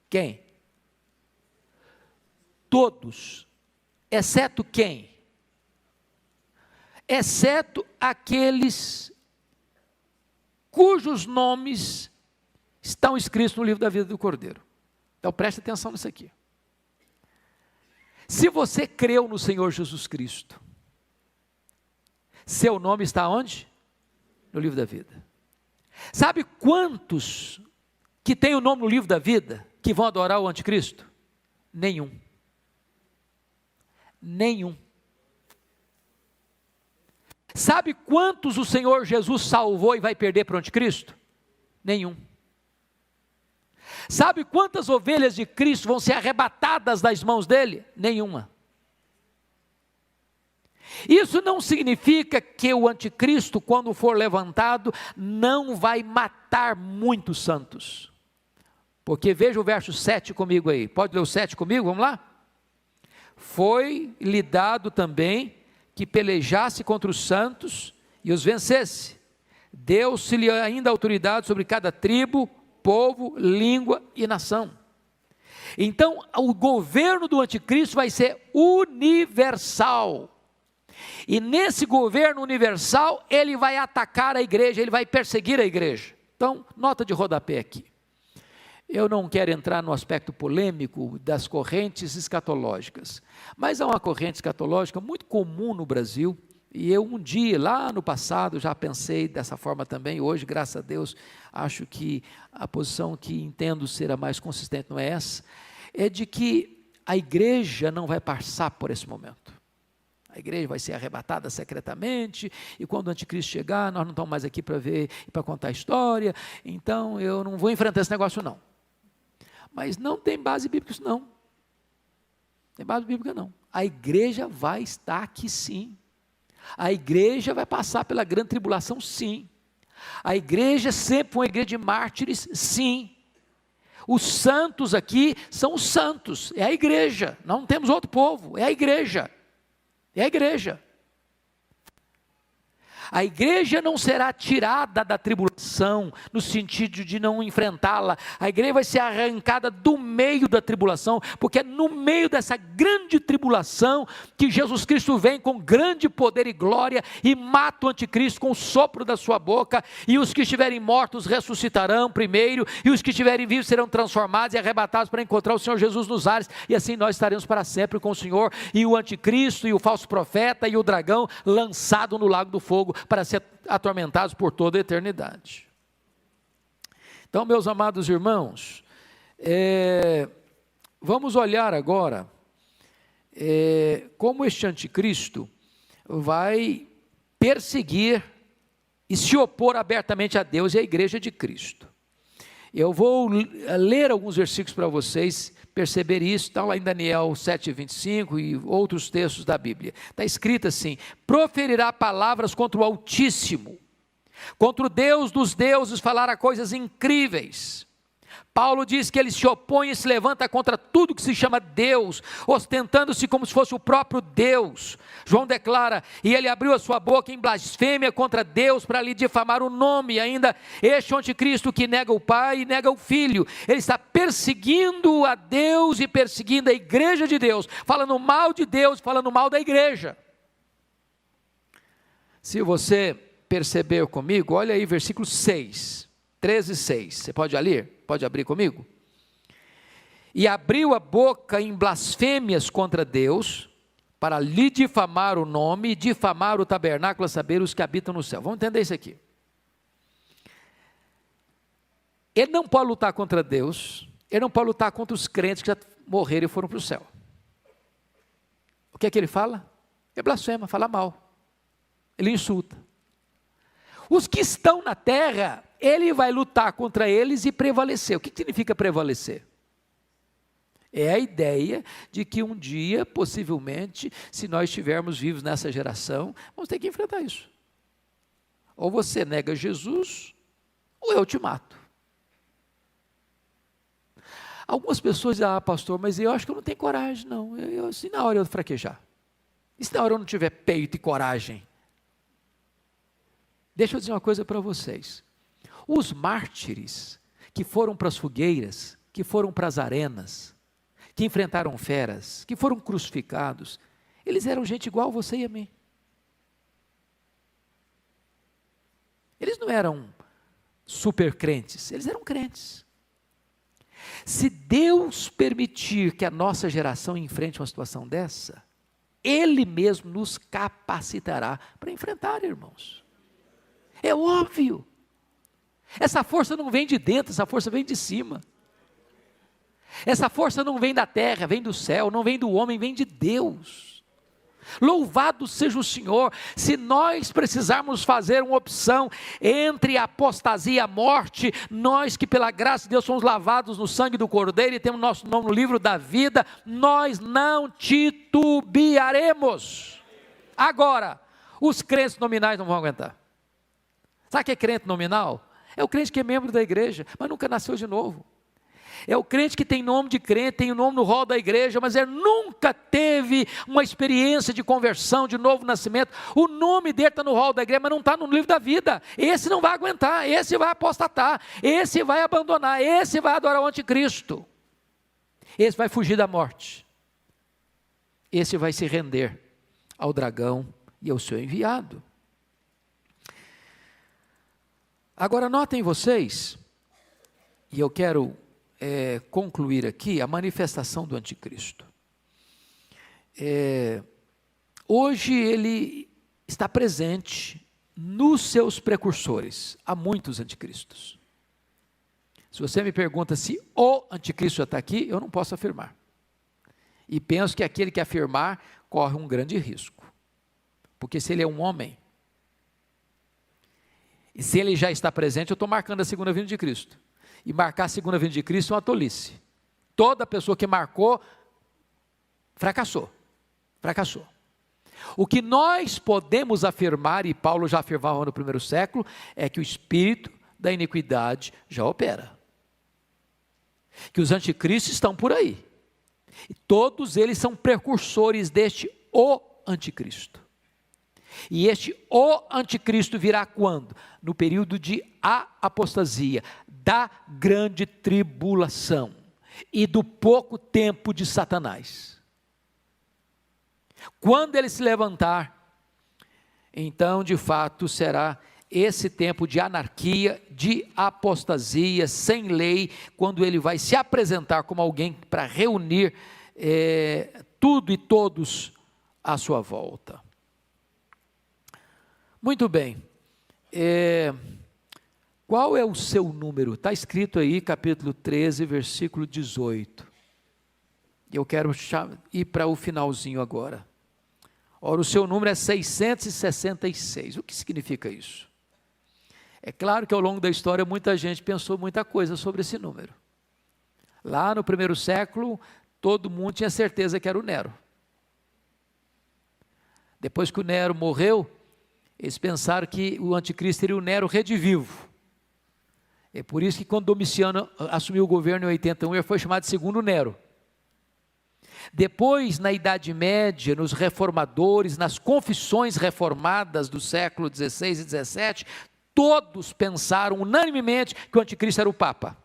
Quem? Todos, exceto quem? Exceto aqueles cujos nomes estão escritos no livro da vida do Cordeiro. Então preste atenção nisso aqui. Se você creu no Senhor Jesus Cristo, seu nome está onde? No livro da vida. Sabe quantos que tem o nome no livro da vida que vão adorar o anticristo? Nenhum. Nenhum. Sabe quantos o Senhor Jesus salvou e vai perder para o anticristo? Nenhum. Sabe quantas ovelhas de Cristo vão ser arrebatadas das mãos dele? Nenhuma. Isso não significa que o anticristo, quando for levantado, não vai matar muitos santos. Porque veja o verso 7 comigo aí. Pode ler o 7 comigo? Vamos lá? Foi-lhe dado também que pelejasse contra os santos e os vencesse. Deu-se-lhe ainda autoridade sobre cada tribo, povo, língua e nação. Então, o governo do anticristo vai ser universal. E nesse governo universal, ele vai atacar a igreja, ele vai perseguir a igreja. Então, nota de rodapé aqui. Eu não quero entrar no aspecto polêmico das correntes escatológicas, mas há uma corrente escatológica muito comum no Brasil, e eu um dia, lá no passado, já pensei dessa forma também. Hoje, graças a Deus, acho que a posição que entendo ser a mais consistente não é essa, é de que a igreja não vai passar por esse momento. A igreja vai ser arrebatada secretamente, e quando o anticristo chegar, nós não estamos mais aqui para ver e para contar a história, então eu não vou enfrentar esse negócio não. Mas não tem base bíblica isso não. Tem base bíblica não. A igreja vai estar aqui sim. A igreja vai passar pela grande tribulação sim. A igreja sempre foi uma igreja de mártires sim. Os santos aqui são os santos, é a igreja. Não temos outro povo, é a igreja. É a igreja. A igreja não será tirada da tribulação, no sentido de não enfrentá-la. A igreja vai ser arrancada do meio da tribulação, porque é no meio dessa grande tribulação que Jesus Cristo vem com grande poder e glória e mata o anticristo com o sopro da sua boca, e os que estiverem mortos ressuscitarão primeiro, e os que estiverem vivos serão transformados e arrebatados para encontrar o Senhor Jesus nos ares, e assim nós estaremos para sempre com o Senhor, e o anticristo, e o falso profeta, e o dragão lançado no lago do fogo, para ser atormentados por toda a eternidade. Então, meus amados irmãos, vamos olhar agora como este anticristo vai perseguir e se opor abertamente a Deus e à igreja de Cristo. Eu vou ler alguns versículos para vocês perceber isso. Está lá em Daniel 7:25 e outros textos da Bíblia. Está escrito assim: proferirá palavras contra o Altíssimo, contra o Deus dos deuses falará coisas incríveis, Paulo diz que ele se opõe e se levanta contra tudo que se chama Deus, ostentando-se como se fosse o próprio Deus. João declara, e ele abriu a sua boca em blasfêmia contra Deus para lhe difamar o nome, e ainda este anticristo que nega o Pai e nega o Filho. Ele está perseguindo a Deus e perseguindo a igreja de Deus, falando mal de Deus, falando mal da igreja. Se você percebeu comigo, olha aí versículo 6, 13 e 6, você pode ler? Pode abrir comigo? E abriu a boca em blasfêmias contra Deus, para lhe difamar o nome, e difamar o tabernáculo, a saber, os que habitam no céu. Vamos entender isso aqui. Ele não pode lutar contra Deus, ele não pode lutar contra os crentes que já morreram e foram para o céu. O que é que ele fala? Ele blasfema, fala mal, ele insulta. Os que estão na terra, ele vai lutar contra eles e prevalecer. O que significa prevalecer? É a ideia de que um dia, possivelmente, se nós estivermos vivos nessa geração, vamos ter que enfrentar isso. Ou você nega Jesus, ou eu te mato. Algumas pessoas dizem, pastor, mas eu acho que eu não tenho coragem, não. Se na hora eu fraquejar, e se na hora eu não tiver peito e coragem? Deixa eu dizer uma coisa para vocês. Os mártires que foram para as fogueiras, que foram para as arenas, que enfrentaram feras, que foram crucificados, eles eram gente igual a você e a mim. Eles não eram super crentes, eles eram crentes. Se Deus permitir que a nossa geração enfrente uma situação dessa, Ele mesmo nos capacitará para enfrentar, irmãos. É óbvio. Essa força não vem de dentro, essa força vem de cima. Essa força não vem da terra, vem do céu, não vem do homem, vem de Deus. Louvado seja o Senhor. Se nós precisarmos fazer uma opção entre a apostasia e a morte, nós que pela graça de Deus somos lavados no sangue do Cordeiro e temos nosso nome no livro da vida, nós não titubearemos. Agora, os crentes nominais não vão aguentar. Sabe o que é crente nominal? É o crente que é membro da igreja, mas nunca nasceu de novo. É o crente que tem nome de crente, tem o nome no rol da igreja, mas ele nunca teve uma experiência de conversão, de novo nascimento. O nome dele está no rol da igreja, mas não está no livro da vida. Esse não vai aguentar, esse vai apostatar, esse vai abandonar, esse vai adorar o anticristo. Esse vai fugir da morte. Esse vai se render ao dragão e ao seu enviado. Agora notem vocês, e eu quero concluir aqui, a manifestação do anticristo. Hoje ele está presente nos seus precursores, há muitos anticristos. Se você me pergunta se o anticristo já está aqui, eu não posso afirmar. E penso que aquele que afirmar corre um grande risco, porque se ele é um homem, e se ele já está presente, eu estou marcando a segunda vinda de Cristo. E marcar a segunda vinda de Cristo é uma tolice. Toda pessoa que marcou, fracassou. O que nós podemos afirmar, e Paulo já afirmava no primeiro século, é que o espírito da iniquidade já opera. Que os anticristos estão por aí. E todos eles são precursores deste o anticristo. E este o anticristo virá quando? No período de apostasia, da grande tribulação e do pouco tempo de Satanás. Quando ele se levantar, então de fato será esse tempo de anarquia, de apostasia, sem lei, quando ele vai se apresentar como alguém para reunir tudo e todos à sua volta. Muito bem, qual é o seu número? Está escrito aí, capítulo 13, versículo 18. Eu quero ir para o finalzinho agora. Ora, o seu número é 666. O que significa isso? É claro que ao longo da história muita gente pensou muita coisa sobre esse número. Lá no primeiro século, todo mundo tinha certeza que era o Nero. Depois que o Nero morreu, eles pensaram que o anticristo seria o Nero redivivo. É por isso que quando Domiciano assumiu o governo em 81, ele foi chamado de segundo Nero. Depois, na Idade Média, nos reformadores, nas confissões reformadas do século XVI e XVII, todos pensaram unanimemente que o anticristo era o Papa.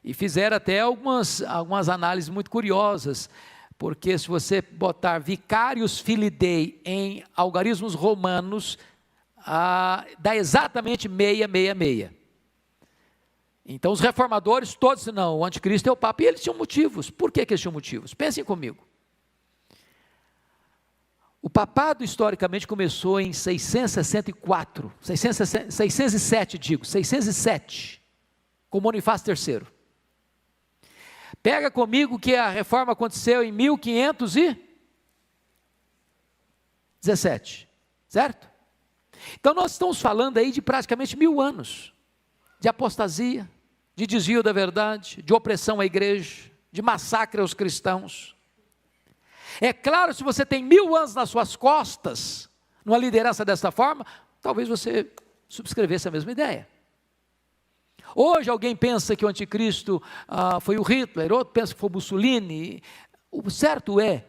E fizeram até algumas análises muito curiosas, porque se você botar Vicarius Filii Dei em algarismos romanos, dá exatamente 666. Então os reformadores todos disseram, não, o anticristo é o Papa, e eles tinham motivos. Por que eles tinham motivos? Pensem comigo. O papado historicamente começou em 607, com Bonifácio III. Pega comigo que a reforma aconteceu em 1517, certo? Então nós estamos falando aí de praticamente 1000 anos, de apostasia, de desvio da verdade, de opressão à igreja, de massacre aos cristãos. É claro, se você tem 1000 anos nas suas costas, numa liderança dessa forma, talvez você subscrevesse a mesma ideia. Hoje alguém pensa que o anticristo foi o Hitler, outro pensa que foi o Mussolini. O certo é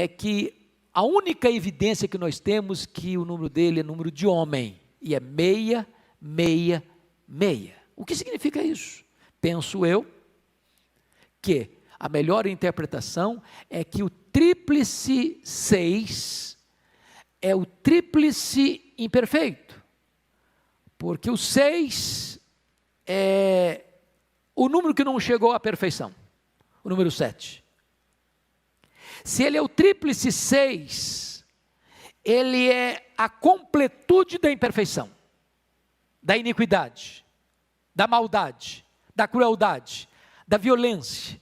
que a única evidência que nós temos é que o número dele é número de homem, e é 666. O que significa isso? Penso eu que a melhor interpretação é que o tríplice 6 é o tríplice imperfeito, porque o 6 é o número que não chegou à perfeição, o número 7. Se ele é o tríplice 6, ele é a completude da imperfeição, da iniquidade, da maldade, da crueldade, da violência.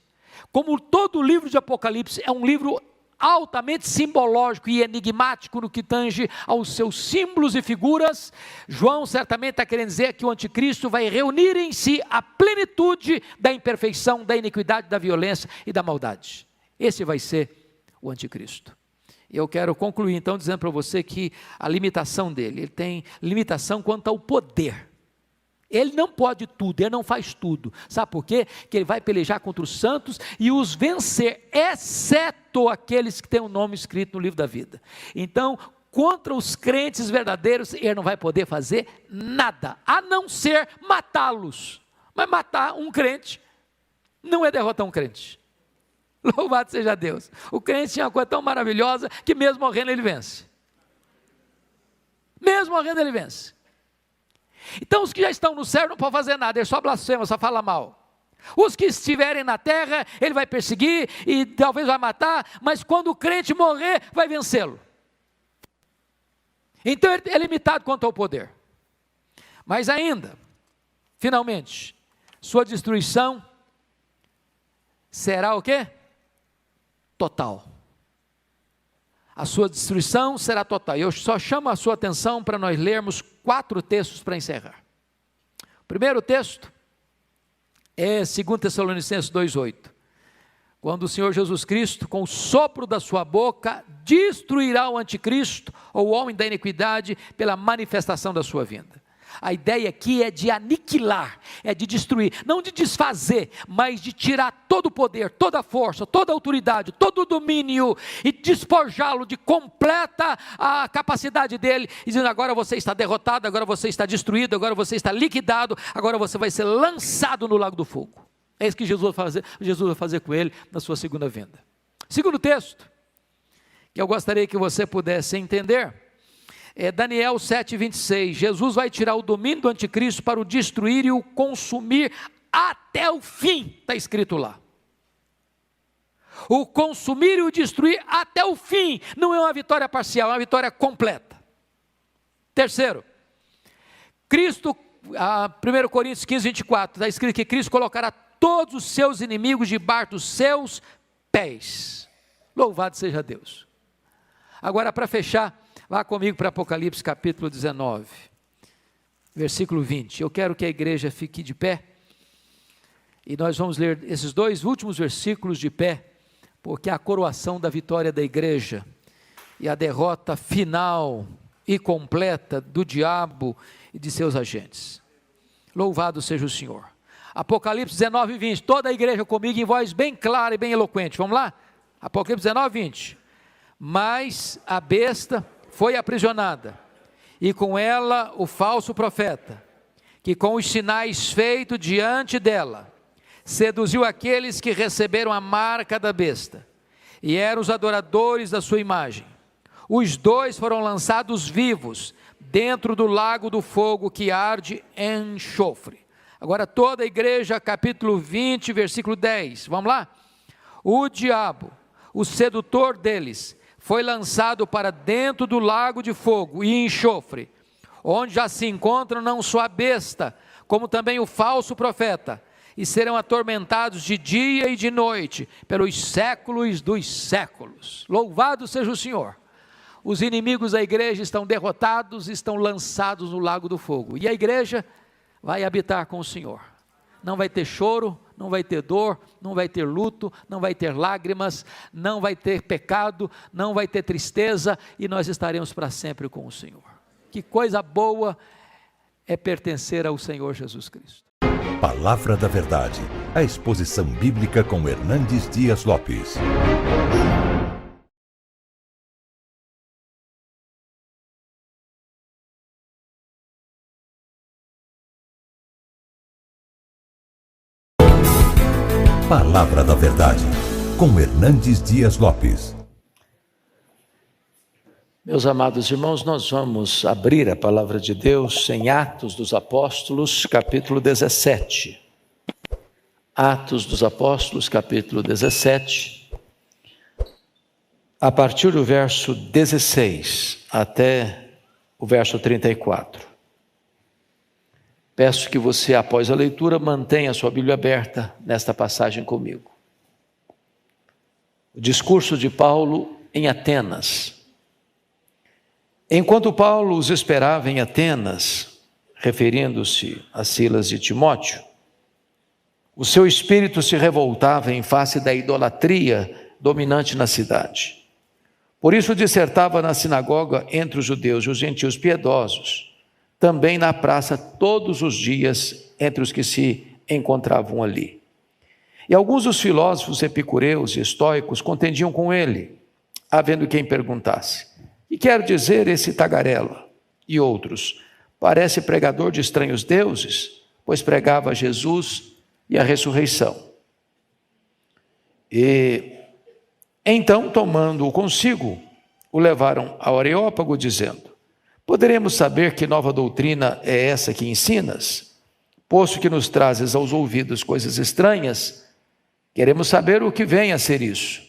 Como todo o livro de Apocalipse é um livro altamente simbológico e enigmático no que tange aos seus símbolos e figuras, João certamente está querendo dizer que o anticristo vai reunir em si a plenitude da imperfeição, da iniquidade, da violência e da maldade. Esse vai ser o anticristo. Eu quero concluir então dizendo para você que a limitação dele, ele tem limitação quanto ao poder. Ele não pode tudo, ele não faz tudo. Sabe por quê? Que ele vai pelejar contra os santos e os vencer, exceto aqueles que têm o nome escrito no livro da vida. Então, contra os crentes verdadeiros, ele não vai poder fazer nada, a não ser matá-los. Mas matar um crente não é derrotar um crente. Louvado seja Deus. O crente tinha uma coisa tão maravilhosa que mesmo morrendo ele vence. Mesmo morrendo ele vence. Então os que já estão no céu não podem fazer nada, ele só blasfema, só fala mal. Os que estiverem na terra, ele vai perseguir e talvez vai matar, mas quando o crente morrer, vai vencê-lo. Então ele é limitado quanto ao poder. Mas ainda, finalmente, sua destruição será o quê? Total. A sua destruição será total. Eu só chamo a sua atenção para nós lermos 4 textos para encerrar. O primeiro texto é 2 Tessalonicenses 2,8. Quando o Senhor Jesus Cristo, com o sopro da sua boca, destruirá o anticristo, ou o homem da iniquidade, pela manifestação da sua vinda. A ideia aqui é de aniquilar, é de destruir, não de desfazer, mas de tirar todo o poder, toda a força, toda a autoridade, todo o domínio e despojá-lo de completa a capacidade dele, dizendo agora você está derrotado, agora você está destruído, agora você está liquidado, agora você vai ser lançado no lago do fogo. É isso que Jesus vai fazer com ele na sua segunda vinda. Segundo texto, que eu gostaria que você pudesse entender, é Daniel 7,26, Jesus vai tirar o domínio do anticristo para o destruir e o consumir até o fim, está escrito lá. O consumir e o destruir até o fim, não é uma vitória parcial, é uma vitória completa. Terceiro, Cristo, 1 Coríntios 15:24, está escrito que Cristo colocará todos os seus inimigos debaixo dos seus pés. Louvado seja Deus. Agora para fechar, vá comigo para Apocalipse capítulo 19, versículo 20. Eu quero que a igreja fique de pé, e nós vamos ler esses 2 últimos versículos de pé, porque é a coroação da vitória da igreja, e a derrota final e completa do diabo e de seus agentes. Louvado seja o Senhor. Apocalipse 19, 20. Toda a igreja comigo em voz bem clara e bem eloquente. Vamos lá? Apocalipse 19, 20. Mas a besta foi aprisionada, e com ela o falso profeta, que com os sinais feitos diante dela, seduziu aqueles que receberam a marca da besta, e eram os adoradores da sua imagem. Os dois foram lançados vivos dentro do lago do fogo que arde em enxofre. Agora toda a igreja, capítulo 20, versículo 10, vamos lá? O diabo, o sedutor deles, foi lançado para dentro do lago de fogo e enxofre, onde já se encontram não só a besta, como também o falso profeta, e serão atormentados de dia e de noite, pelos séculos dos séculos. Louvado seja o Senhor. Os inimigos da igreja estão derrotados, estão lançados no lago do fogo, e a igreja vai habitar com o Senhor. Não vai ter choro, não vai ter dor, não vai ter luto, não vai ter lágrimas, não vai ter pecado, não vai ter tristeza, e nós estaremos para sempre com o Senhor. Que coisa boa é pertencer ao Senhor Jesus Cristo. Palavra da Verdade, a exposição bíblica com Hernandes Dias Lopes. Palavra da Verdade, com Hernandes Dias Lopes. Meus amados irmãos, nós vamos abrir a palavra de Deus em Atos dos Apóstolos, capítulo 17. Atos dos Apóstolos, capítulo 17, a partir do verso 16 até o verso 34. Peço que você, após a leitura, mantenha a sua Bíblia aberta nesta passagem comigo. O discurso de Paulo em Atenas. Enquanto Paulo os esperava em Atenas, referindo-se a Silas e Timóteo, o seu espírito se revoltava em face da idolatria dominante na cidade. Por isso dissertava na sinagoga entre os judeus e os gentios piedosos, também na praça todos os dias entre os que se encontravam ali. E alguns dos filósofos epicureus e estoicos contendiam com ele, havendo quem perguntasse: "Que quer dizer esse tagarela?" E outros: "Parece pregador de estranhos deuses, pois pregava Jesus e a ressurreição." E então, tomando-o consigo, o levaram ao Areópago, dizendo: "Poderemos saber que nova doutrina é essa que ensinas? Posto que nos trazes aos ouvidos coisas estranhas, queremos saber o que vem a ser isso.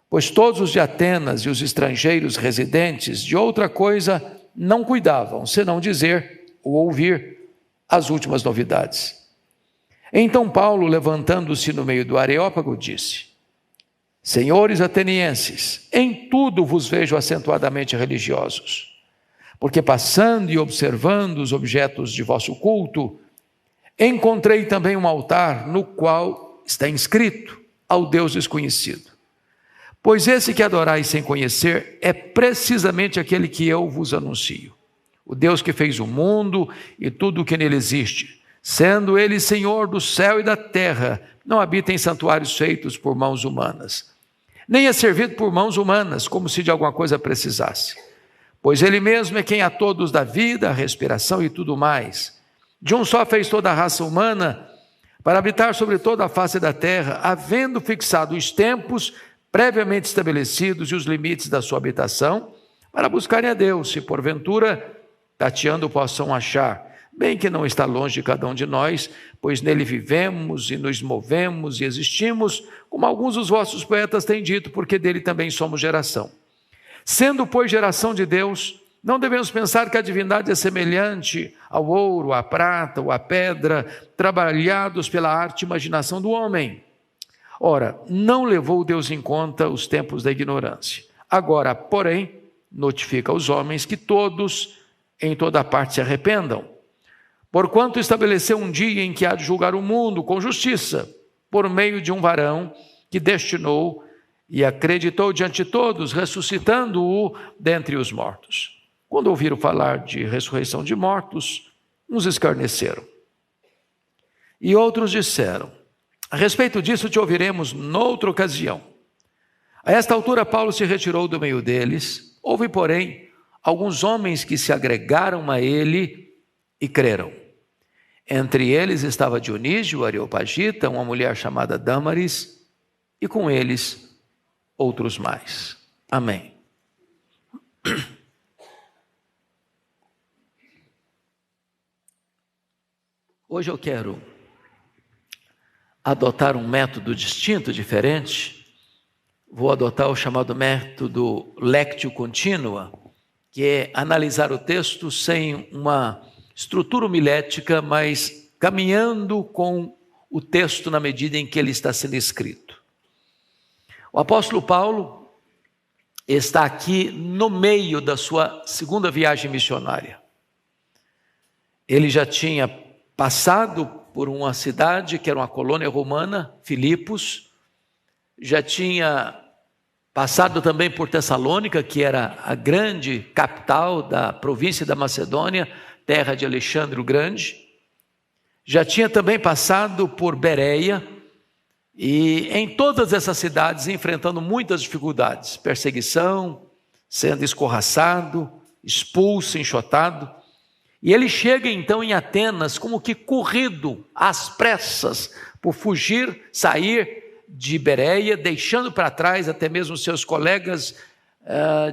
Pois todos os de Atenas e os estrangeiros residentes de outra coisa não cuidavam, senão dizer ou ouvir as últimas novidades." Então Paulo, levantando-se no meio do Areópago, disse: "Senhores atenienses, em tudo vos vejo acentuadamente religiosos. Porque passando e observando os objetos de vosso culto, encontrei também um altar no qual está inscrito ao Deus desconhecido. Pois esse que adorais sem conhecer é precisamente aquele que eu vos anuncio. O Deus que fez o mundo e tudo o que nele existe, sendo ele Senhor do céu e da terra, não habita em santuários feitos por mãos humanas, nem é servido por mãos humanas, como se de alguma coisa precisasse. Pois ele mesmo é quem a todos dá vida, a respiração e tudo mais. De um só fez toda a raça humana, para habitar sobre toda a face da terra, havendo fixado os tempos previamente estabelecidos e os limites da sua habitação, para buscarem a Deus, se porventura, tateando, possam achar, bem que não está longe de cada um de nós, pois nele vivemos e nos movemos e existimos, como alguns dos vossos poetas têm dito, porque dele também somos geração. Sendo, pois, geração de Deus, não devemos pensar que a divindade é semelhante ao ouro, à prata ou à pedra, trabalhados pela arte e imaginação do homem. Ora, não levou Deus em conta os tempos da ignorância. Agora, porém, notifica aos homens que todos, em toda parte, se arrependam. Porquanto estabeleceu um dia em que há de julgar o mundo com justiça, por meio de um varão que destinou e acreditou diante de todos, ressuscitando-o dentre os mortos. Quando ouviram falar de ressurreição de mortos, uns escarneceram. E outros disseram: a respeito disso te ouviremos noutra ocasião. A esta altura Paulo se retirou do meio deles. Houve, porém, alguns homens que se agregaram a ele e creram. Entre eles estava Dionísio, o Areopagita, uma mulher chamada Dâmaris, e com eles outros mais. Amém. Hoje eu quero adotar um método distinto, diferente. Vou adotar o chamado método Lectio Continua, que é analisar o texto sem uma estrutura homilética, mas caminhando com o texto na medida em que ele está sendo escrito. O apóstolo Paulo está aqui no meio da sua segunda viagem missionária. Ele já tinha passado por uma cidade que era uma colônia romana, Filipos, já tinha passado também por Tessalônica, que era a grande capital da província da Macedônia, terra de Alexandre o Grande. Já tinha também passado por Bereia, e em todas essas cidades enfrentando muitas dificuldades, perseguição, sendo escorraçado, expulso, enxotado. E ele chega então em Atenas como que corrido, às pressas, por fugir, sair de Bereia, deixando para trás até mesmo seus colegas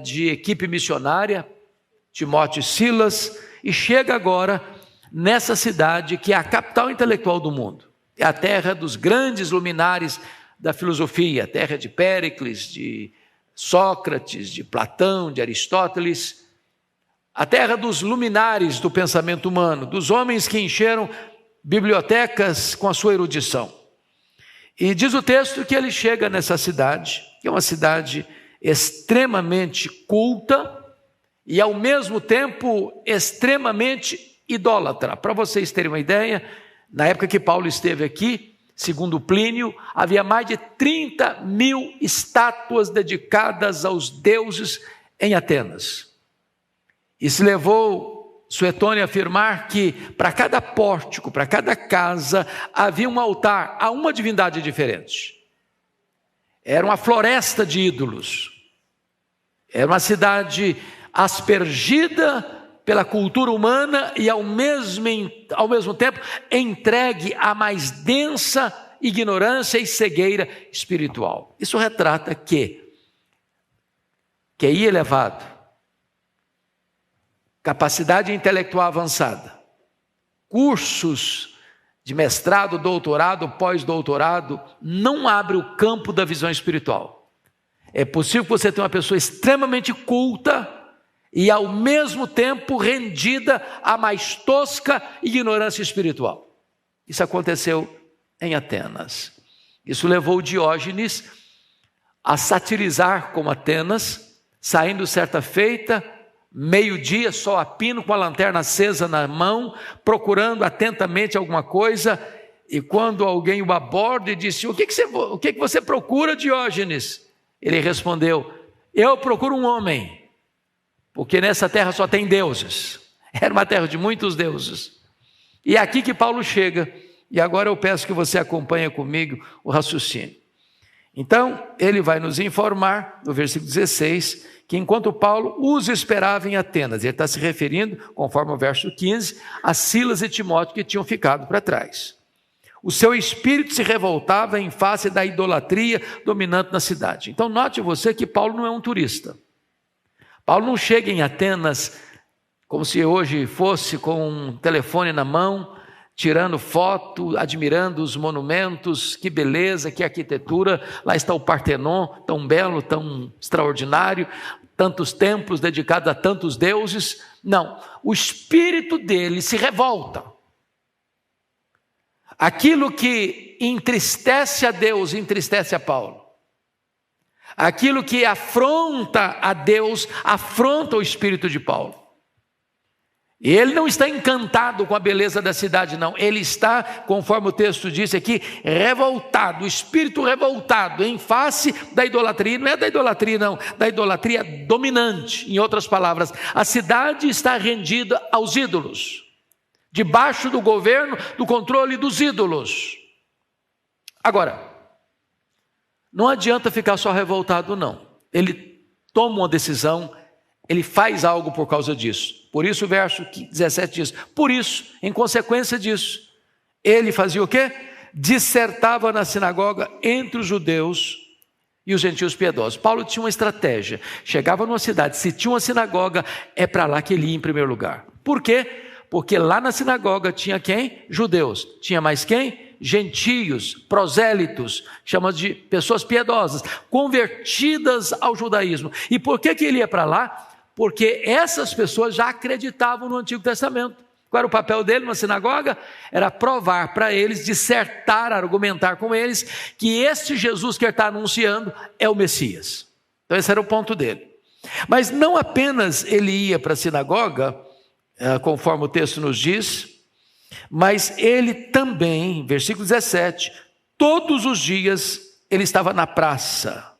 de equipe missionária, Timóteo e Silas, e chega agora nessa cidade que é a capital intelectual do mundo. É a terra dos grandes luminares da filosofia, a terra de Péricles, de Sócrates, de Platão, de Aristóteles, a terra dos luminares do pensamento humano, dos homens que encheram bibliotecas com a sua erudição. E diz o texto que ele chega nessa cidade, que é uma cidade extremamente culta e ao mesmo tempo extremamente idólatra. Para vocês terem uma ideia, na época que Paulo esteve aqui, segundo Plínio, havia mais de 30.000 estátuas dedicadas aos deuses em Atenas. Isso levou Suetônio a afirmar que para cada pórtico, para cada casa, havia um altar a uma divindade diferente. Era uma floresta de ídolos. Era uma cidade aspergida pela cultura humana e ao mesmo tempo entregue à mais densa ignorância e cegueira espiritual. Isso retrata que QI elevado, capacidade intelectual avançada, cursos de mestrado, doutorado, pós-doutorado, não abre o campo da visão espiritual. É possível que você tenha uma pessoa extremamente culta e ao mesmo tempo rendida à mais tosca ignorância espiritual. Isso aconteceu em Atenas. Isso levou Diógenes a satirizar como Atenas, saindo certa feita, meio-dia, sol a pino, com a lanterna acesa na mão, procurando atentamente alguma coisa, e quando alguém o aborda e disse: o que você procura, Diógenes? Ele respondeu: eu procuro um homem, porque nessa terra só tem deuses. Era uma terra de muitos deuses. E é aqui que Paulo chega, e agora eu peço que você acompanhe comigo o raciocínio. Então, ele vai nos informar, no versículo 16, que enquanto Paulo os esperava em Atenas, ele está se referindo, conforme o verso 15, a Silas e Timóteo que tinham ficado para trás. O seu espírito se revoltava em face da idolatria dominante na cidade. Então note você que Paulo não é um turista. Paulo não chega em Atenas como se hoje fosse com um telefone na mão, tirando foto, admirando os monumentos, que beleza, que arquitetura, lá está o Partenon, tão belo, tão extraordinário, tantos templos dedicados a tantos deuses. Não, o espírito dele se revolta. Aquilo que entristece a Deus, entristece a Paulo. Aquilo que afronta a Deus, afronta o espírito de Paulo. Ele não está encantado com a beleza da cidade, não. Ele está, conforme o texto diz aqui, revoltado, o espírito revoltado em face da idolatria. Não é da idolatria, não, da idolatria dominante. Em outras palavras, a cidade está rendida aos ídolos, debaixo do governo, do controle dos ídolos. Agora, não adianta ficar só revoltado, não. Ele toma uma decisão, ele faz algo por causa disso. Por isso o verso 17 diz, por isso, em consequência disso, ele fazia o quê? Dissertava na sinagoga entre os judeus e os gentios piedosos. Paulo tinha uma estratégia, chegava numa cidade, se tinha uma sinagoga, é para lá que ele ia em primeiro lugar. Por quê? Porque lá na sinagoga tinha quem? Judeus. Tinha mais quem? Gentios, prosélitos, chama de pessoas piedosas, convertidas ao judaísmo. E por que ele ia para lá? Porque essas pessoas já acreditavam no Antigo Testamento. Qual era o papel dele na sinagoga? Era provar para eles, dissertar, argumentar com eles, que este Jesus que ele está anunciando é o Messias. Então esse era o ponto dele. Mas não apenas ele ia para a sinagoga, conforme o texto nos diz, mas ele também, versículo 17, todos os dias ele estava na praça,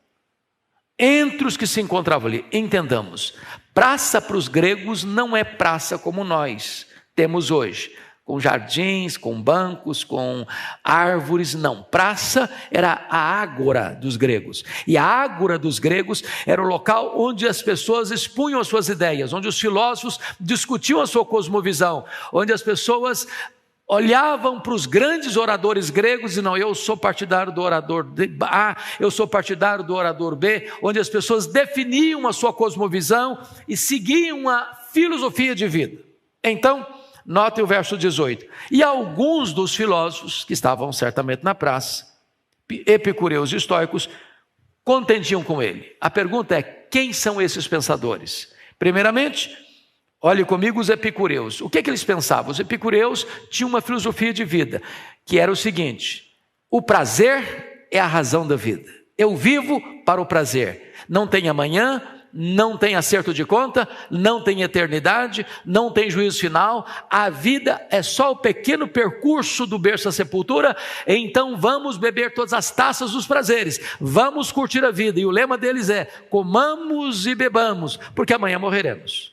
entre os que se encontravam ali. Entendamos, praça para os gregos não é praça como nós temos hoje, com jardins, com bancos, com árvores, não. Praça era a ágora dos gregos, e a ágora dos gregos era o local onde as pessoas expunham as suas ideias, onde os filósofos discutiam a sua cosmovisão, onde as pessoas olhavam para os grandes oradores gregos e não, eu sou partidário do orador A, eu sou partidário do orador B, onde as pessoas definiam a sua cosmovisão e seguiam uma filosofia de vida. Então, notem o verso 18. E alguns dos filósofos, que estavam certamente na praça, epicureus e estoicos, contendiam com ele. A pergunta é, quem são esses pensadores? Primeiramente, olhe comigo os epicureus. O que eles pensavam? Os epicureus tinham uma filosofia de vida, que era o seguinte: o prazer é a razão da vida. Eu vivo para o prazer. Não tem amanhã, não tem acerto de conta, não tem eternidade, não tem juízo final. A vida é só o pequeno percurso do berço à sepultura. Então vamos beber todas as taças dos prazeres, vamos curtir a vida. E o lema deles é: comamos e bebamos, porque amanhã morreremos.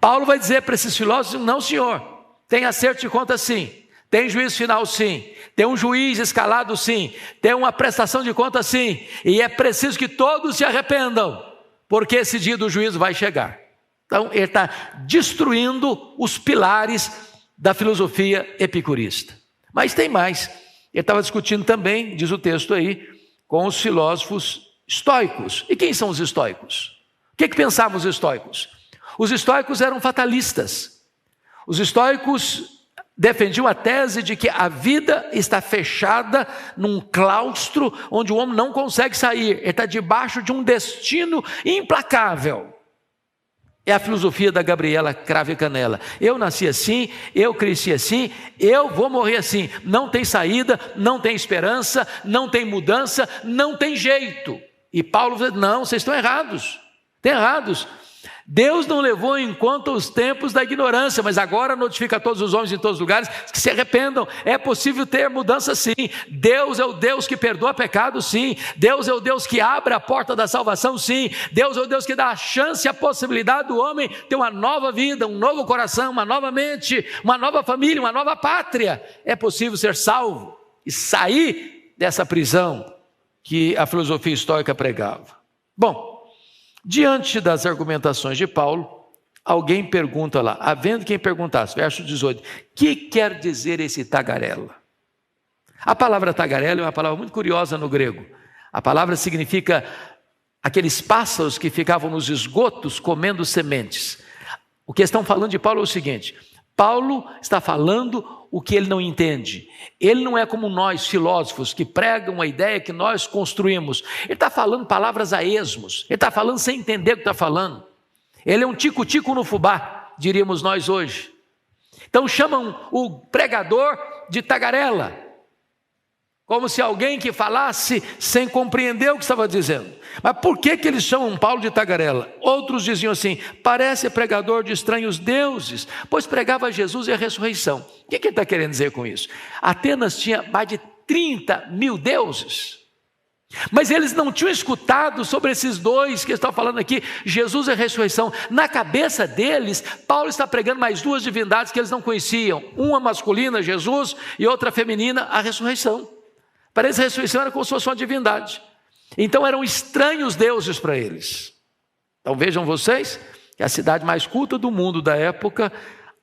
Paulo vai dizer para esses filósofos: não, senhor, tem acerto de conta sim, tem juízo final sim, tem um juiz escalado sim, tem uma prestação de conta sim, e é preciso que todos se arrependam, porque esse dia do juízo vai chegar. Então ele está destruindo os pilares da filosofia epicurista. Mas tem mais, ele estava discutindo também, diz o texto aí, com os filósofos estoicos. E quem são os estoicos? O que pensavam os estoicos? Os estoicos eram fatalistas. Os estoicos defendiam a tese de que a vida está fechada num claustro onde o homem não consegue sair. Ele está debaixo de um destino implacável. É a filosofia da Gabriela Cravo e Canela. Eu nasci assim, eu cresci assim, eu vou morrer assim. Não tem saída, não tem esperança, não tem mudança, não tem jeito. E Paulo diz: não, vocês estão errados. Estão errados. Deus não levou em conta os tempos da ignorância, mas agora notifica a todos os homens em todos os lugares que se arrependam. É possível ter mudança sim. Deus é o Deus que perdoa pecado sim. Deus é o Deus que abre a porta da salvação sim. Deus é o Deus que dá a chance e a possibilidade do homem ter uma nova vida, um novo coração, uma nova mente, uma nova família, uma nova pátria. É possível ser salvo e sair dessa prisão que a filosofia estoica pregava. Bom, diante das argumentações de Paulo, alguém pergunta lá, havendo quem perguntasse, verso 18, que quer dizer esse tagarela? A palavra tagarela é uma palavra muito curiosa no grego. A palavra significa aqueles pássaros que ficavam nos esgotos comendo sementes. O que estão falando de Paulo é o seguinte: Paulo está falando o que ele não entende. Ele não é como nós, filósofos, que pregam a ideia que nós construímos. Ele está falando palavras a esmos. Ele está falando sem entender o que está falando. Ele é um tico-tico no fubá, diríamos nós hoje. Então chamam o pregador de tagarela. como se alguém que falasse sem compreender o que estava dizendo. Mas por que eles chamam Paulo de tagarela? Outros diziam assim: parece pregador de estranhos deuses, pois pregava Jesus e a ressurreição. O que ele está querendo dizer com isso? Atenas tinha mais de 30 mil deuses, mas eles não tinham escutado sobre esses dois que estão falando aqui, Jesus e a ressurreição. Na cabeça deles, Paulo está pregando mais duas divindades que eles não conheciam, uma masculina, Jesus, e outra feminina, a ressurreição. Para eles a ressurreição era como se fosse uma divindade, então eram estranhos deuses para eles. Então vejam vocês, que a cidade mais culta do mundo da época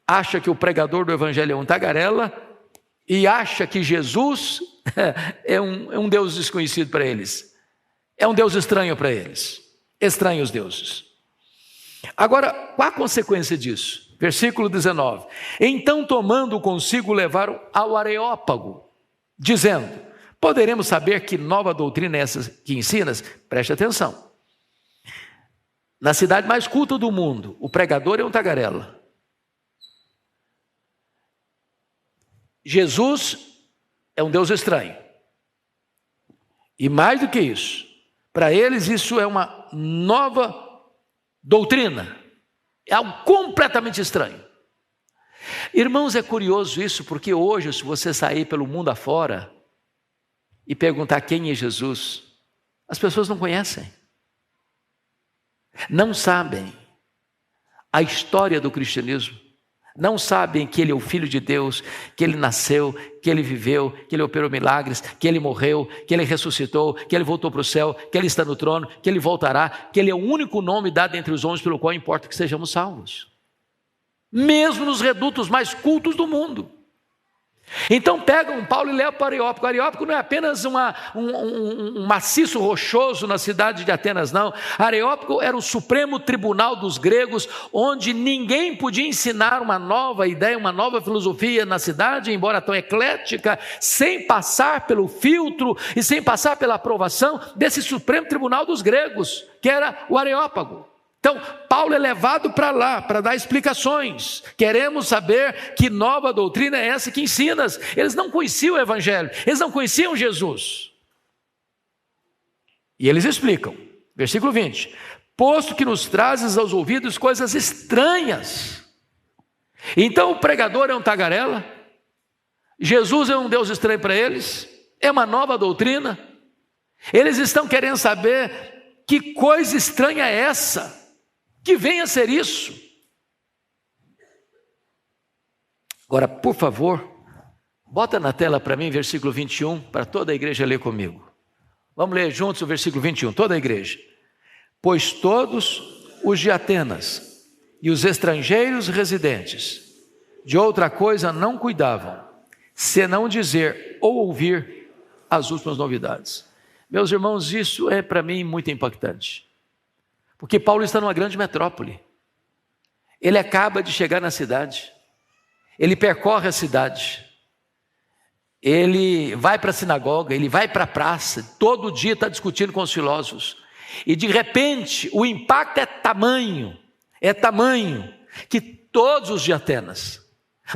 acha que o pregador do evangelho é um tagarela, e acha que Jesus é um Deus desconhecido para eles, é um Deus estranho para eles, estranhos deuses. Agora, qual a consequência disso? Versículo 19: então tomando consigo levaram ao Areópago, dizendo: poderemos saber que nova doutrina é essa que ensinas? Preste atenção, na cidade mais culta do mundo, o pregador é um tagarela. Jesus é um Deus estranho. E mais do que isso, para eles isso é uma nova doutrina, é algo completamente estranho. Irmãos, é curioso isso, porque hoje, se você sair pelo mundo afora e perguntar quem é Jesus, as pessoas não conhecem, não sabem a história do cristianismo, não sabem que ele é o Filho de Deus, que ele nasceu, que ele viveu, que ele operou milagres, que ele morreu, que ele ressuscitou, que ele voltou para o céu, que ele está no trono, que ele voltará, que ele é o único nome dado entre os homens pelo qual importa que sejamos salvos, mesmo nos redutos mais cultos do mundo. Então pegam Paulo e levam para o Areópago. O Areópago não é apenas um maciço rochoso na cidade de Atenas, não. Areópago era o supremo tribunal dos gregos, onde ninguém podia ensinar uma nova ideia, uma nova filosofia na cidade, embora tão eclética, sem passar pelo filtro e sem passar pela aprovação desse supremo tribunal dos gregos, que era o Areópago. Então, Paulo é levado para lá para dar explicações. Queremos saber que nova doutrina é essa que ensinas. Eles não conheciam o evangelho, eles não conheciam Jesus. E eles explicam, versículo 20: posto que nos trazes aos ouvidos coisas estranhas. Então o pregador é um tagarela, Jesus é um Deus estranho para eles, é uma nova doutrina. Eles estão querendo saber que coisa estranha é essa, que venha a ser isso. Agora, por favor, bota na tela para mim versículo 21, para toda a igreja ler comigo. Vamos ler juntos o versículo 21, toda a igreja. Pois todos os de Atenas e os estrangeiros residentes de outra coisa não cuidavam, senão dizer ou ouvir as últimas novidades. Meus irmãos, isso é para mim muito impactante. Porque Paulo está numa grande metrópole, ele acaba de chegar na cidade, ele percorre a cidade, ele vai para a sinagoga, ele vai para a praça, todo dia está discutindo com os filósofos, e de repente o impacto é tamanho que todos os de Atenas,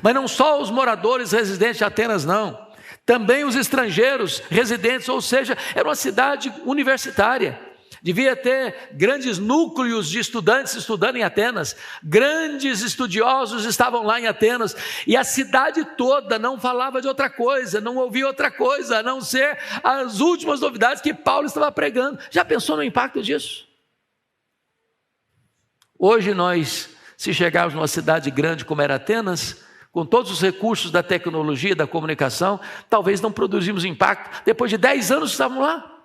mas não só os moradores residentes de Atenas não, também os estrangeiros residentes, ou seja, era uma cidade universitária. Devia ter grandes núcleos de estudantes estudando em Atenas, grandes estudiosos estavam lá em Atenas, e a cidade toda não falava de outra coisa, não ouvia outra coisa, a não ser as últimas novidades que Paulo estava pregando. Já pensou no impacto disso? Hoje nós, se chegarmos numa cidade grande como era Atenas, com todos os recursos da tecnologia, da comunicação, talvez não produzimos impacto, depois de 10 anos estavam lá.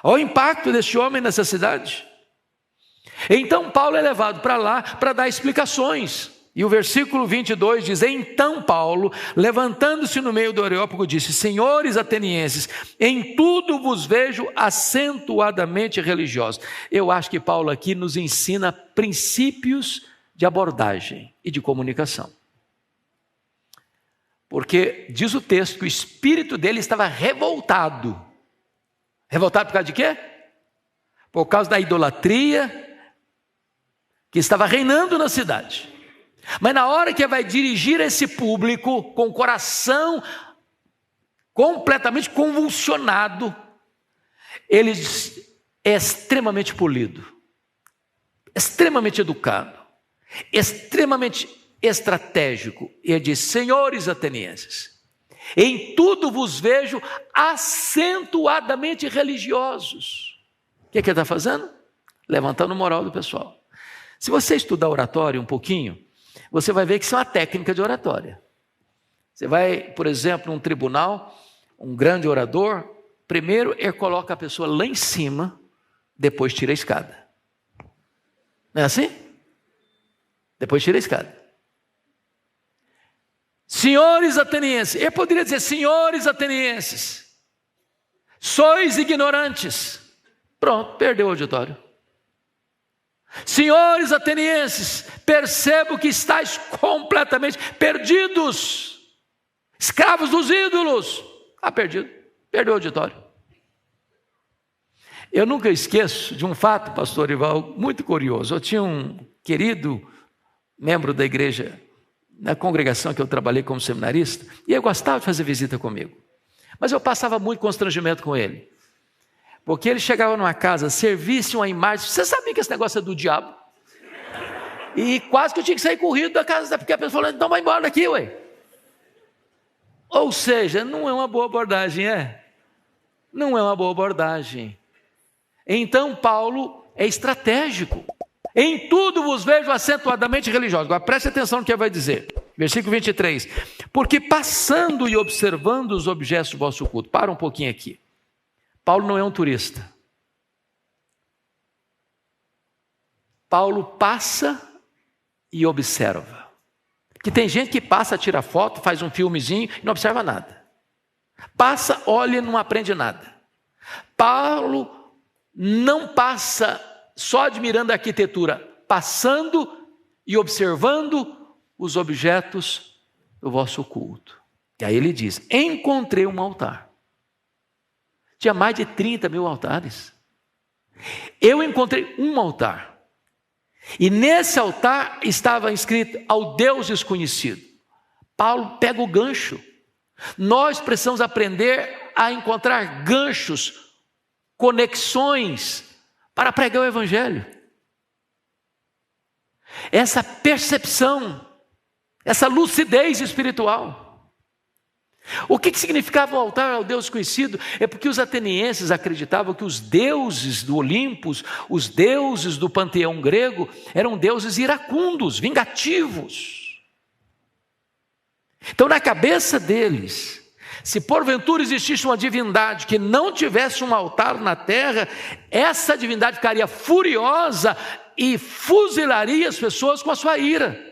Olha o impacto deste homem nessa cidade. Então Paulo é levado para lá para dar explicações. E o versículo 22 diz: então Paulo, levantando-se no meio do Areópago, disse: senhores atenienses, em tudo vos vejo acentuadamente religiosos. Eu acho que Paulo aqui nos ensina princípios de abordagem e de comunicação. Porque diz o texto que o espírito dele estava revoltado. Revoltado por causa de quê? Por causa da idolatria que estava reinando na cidade. Mas na hora que vai dirigir esse público com completamente convulsionado, ele é extremamente polido, extremamente educado, extremamente estratégico. Ele diz: senhores atenienses, em tudo vos vejo acentuadamente religiosos. O que ele está fazendo? Levantando o moral do pessoal. Se você estudar oratória um pouquinho, você vai ver que isso é uma técnica de oratória. Você vai, por exemplo, num tribunal, um grande orador, primeiro ele coloca a pessoa lá em cima, depois tira a escada. Não é assim? Depois tira a escada. Senhores atenienses, ele poderia dizer: senhores atenienses, sois ignorantes. Pronto, perdeu o auditório. Senhores atenienses, percebo que estáis completamente perdidos, escravos dos ídolos. Perdido, perdeu o auditório. Eu nunca esqueço de um fato, pastor Ival, muito curioso. Eu tinha um querido membro da igreja, na congregação que eu trabalhei como seminarista, e ele gostava de fazer visita comigo. Mas eu passava muito constrangimento com ele. Porque ele chegava numa casa, servisse uma imagem. Você sabia que esse negócio é do diabo? E quase que eu tinha que sair corrido da casa, porque a pessoa falou: então vai embora daqui, ué. Ou seja, não é uma boa abordagem, é? Não é uma boa abordagem. Então Paulo é estratégico. Em tudo vos vejo acentuadamente religiosos. Agora preste atenção no que ele vai dizer. Versículo 23. Porque passando e observando os objetos do vosso culto. Para um pouquinho aqui. Paulo não é um turista. Paulo passa e observa. Que tem gente que passa, tira foto, faz um filmezinho e não observa nada. Passa, olha e não aprende nada. Paulo não passa só admirando a arquitetura, passando e observando os objetos do vosso culto. E aí ele diz: encontrei um altar. Tinha mais de 30 mil altares. Eu encontrei um altar. E nesse altar estava escrito: ao Deus desconhecido. Paulo pega o gancho. Nós precisamos aprender a encontrar ganchos, conexões para pregar o evangelho. Essa percepção, essa lucidez espiritual. O que significava o altar ao Deus desconhecido? É porque os atenienses acreditavam que os deuses do Olimpo, os deuses do panteão grego, eram deuses iracundos, vingativos. Então, na cabeça deles, se porventura existisse uma divindade que não tivesse um altar na terra, essa divindade ficaria furiosa e fuzilaria as pessoas com a sua ira.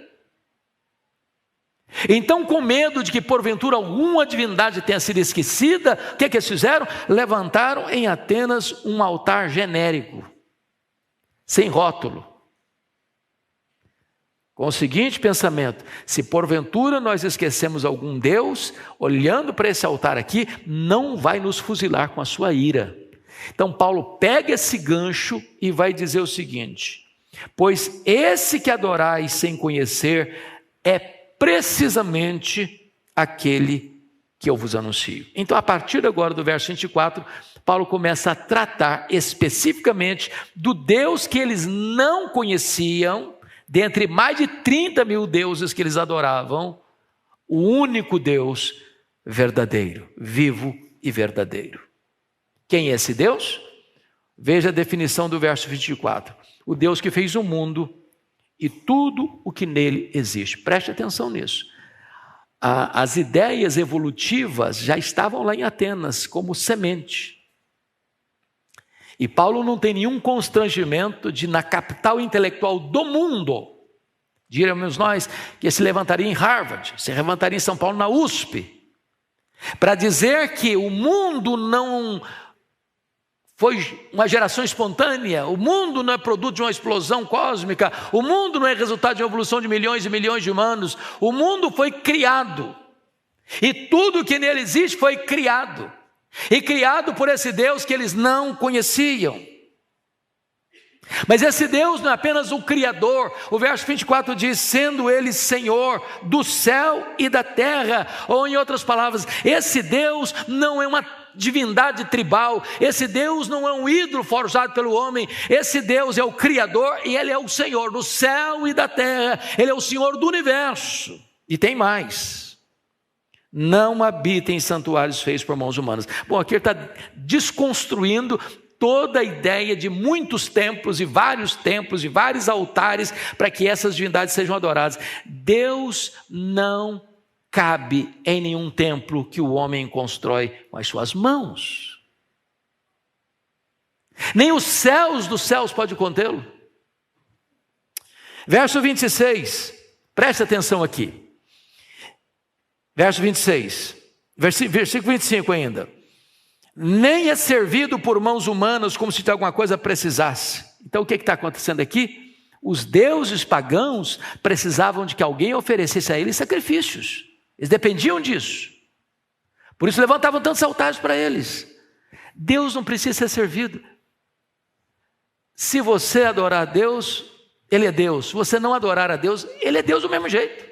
Então, com medo de que porventura alguma divindade tenha sido esquecida, o que eles fizeram? Levantaram em Atenas um altar genérico, sem rótulo, com o seguinte pensamento: se porventura nós esquecemos algum Deus, olhando para esse altar aqui, não vai nos fuzilar com a sua ira. Então Paulo pega esse gancho e vai dizer o seguinte: pois esse que adorais sem conhecer é precisamente aquele que eu vos anuncio. Então, a partir agora do verso 24, Paulo começa a tratar especificamente do Deus que eles não conheciam, dentre mais de 30 mil deuses que eles adoravam, o único Deus verdadeiro, vivo e verdadeiro. Quem é esse Deus? Veja a definição do verso 24. O Deus que fez o mundo e tudo o que nele existe. Preste atenção nisso. As ideias evolutivas já estavam lá em Atenas como semente. E Paulo não tem nenhum constrangimento de, na capital intelectual do mundo, diríamos nós, que se levantaria em Harvard, se levantaria em São Paulo na USP, para dizer que o mundo não foi uma geração espontânea, o mundo não é produto de uma explosão cósmica, o mundo não é resultado de uma evolução de milhões e milhões de humanos, o mundo foi criado, e tudo que nele existe foi criado, e criado por esse Deus que eles não conheciam. Mas esse Deus não é apenas o Criador. O verso 24 diz: sendo Ele Senhor do céu e da terra. Ou em outras palavras, esse Deus não é uma divindade tribal, esse Deus não é um ídolo forjado pelo homem, esse Deus é o Criador e Ele é o Senhor do céu e da terra, Ele é o Senhor do universo. E tem mais: não habita em santuários feitos por mãos humanas. Bom, aqui ele está desconstruindo toda a ideia de muitos templos e vários altares para que essas divindades sejam adoradas. Deus não cabe em nenhum templo que o homem constrói com as suas mãos. Nem os céus dos céus pode contê-lo. Verso 26, preste atenção aqui. Verso 26, versículo 25 ainda. Nem é servido por mãos humanas como se de alguma coisa precisasse. Então o que está acontecendo aqui? Os deuses pagãos precisavam de que alguém oferecesse a eles sacrifícios. Eles dependiam disso. Por isso levantavam tantos altares para eles. Deus não precisa ser servido. Se você adorar a Deus, Ele é Deus. Se você não adorar a Deus, Ele é Deus do mesmo jeito.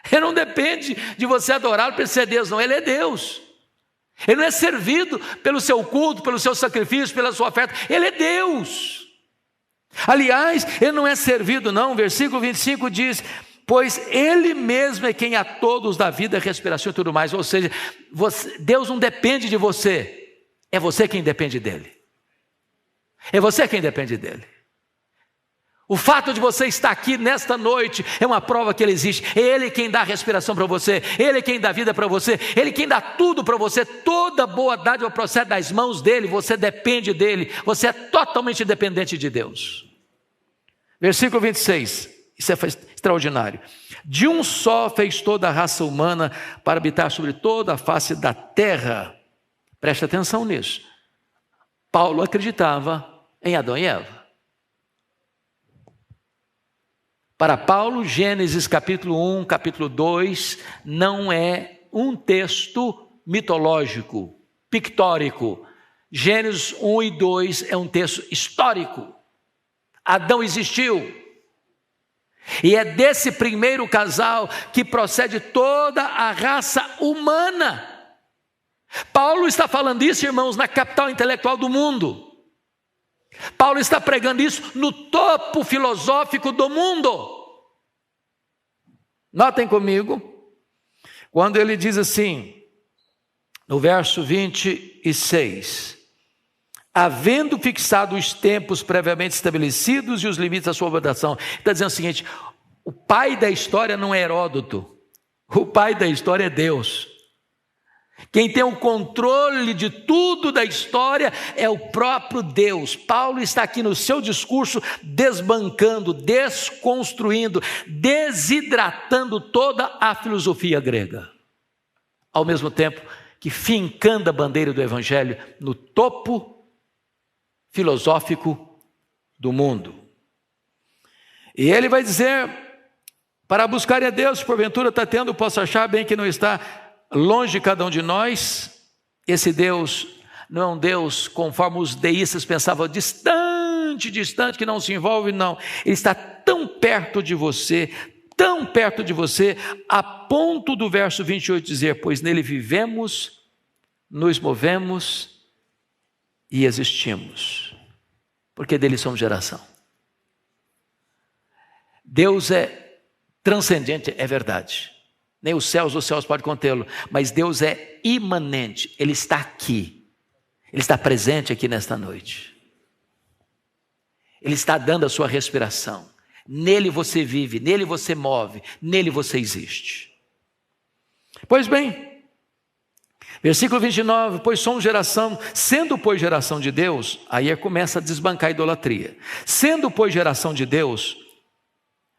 Ele não depende de você adorá-lo para ser Deus, não. Ele é Deus. Ele não é servido pelo seu culto, pelo seu sacrifício, pela sua oferta. Ele é Deus. Aliás, Ele não é servido não. Versículo 25 diz: pois Ele mesmo é quem a todos dá vida, respiração e tudo mais. Ou seja, Deus não depende de você. É você quem depende dEle. É você quem depende dEle. O fato de você estar aqui nesta noite é uma prova que Ele existe. É Ele quem dá a respiração para você, Ele quem dá vida para você, Ele quem dá tudo para você. Toda boa dádiva procede das mãos dEle. Você depende dEle, você é totalmente dependente de Deus. Versículo 26, isso é extraordinário. De um só fez toda a raça humana para habitar sobre toda a face da terra. Preste atenção nisso. Paulo acreditava em Adão e Eva. Para Paulo, Gênesis capítulo 1, capítulo 2, não é um texto mitológico, pictórico. Gênesis 1 e 2 é um texto histórico. Adão existiu. E é desse primeiro casal que procede toda a raça humana. Paulo está falando isso, irmãos, na capital intelectual do mundo. Paulo está pregando isso no topo filosófico do mundo. Notem comigo, quando ele diz assim, no verso 26, havendo fixado os tempos previamente estabelecidos e os limites da sua votação. Está dizendo o seguinte: o pai da história não é Heródoto, o pai da história é Deus. Quem tem o controle de tudo da história é o próprio Deus. Paulo está aqui no seu discurso desbancando, desconstruindo, desidratando toda a filosofia grega. Ao mesmo tempo que fincando a bandeira do Evangelho no topo filosófico do mundo. E ele vai dizer, para buscarem a Deus, porventura está tendo, posso achar bem que não está longe de cada um de nós. Esse Deus não é um Deus conforme os deístas pensavam, distante, que não se envolve, não. Ele está tão perto de você, a ponto do verso 28 dizer, pois nele vivemos, nos movemos e existimos, porque dele somos geração. Deus é transcendente, é verdade. Nem os céus podem contê-lo, mas Deus é imanente, Ele está aqui, Ele está presente aqui nesta noite. Ele está dando a sua respiração, nele você vive, nele você move, nele você existe. Pois bem, versículo 29, pois somos geração, sendo pois geração de Deus, aí começa a desbancar a idolatria. Sendo pois geração de Deus,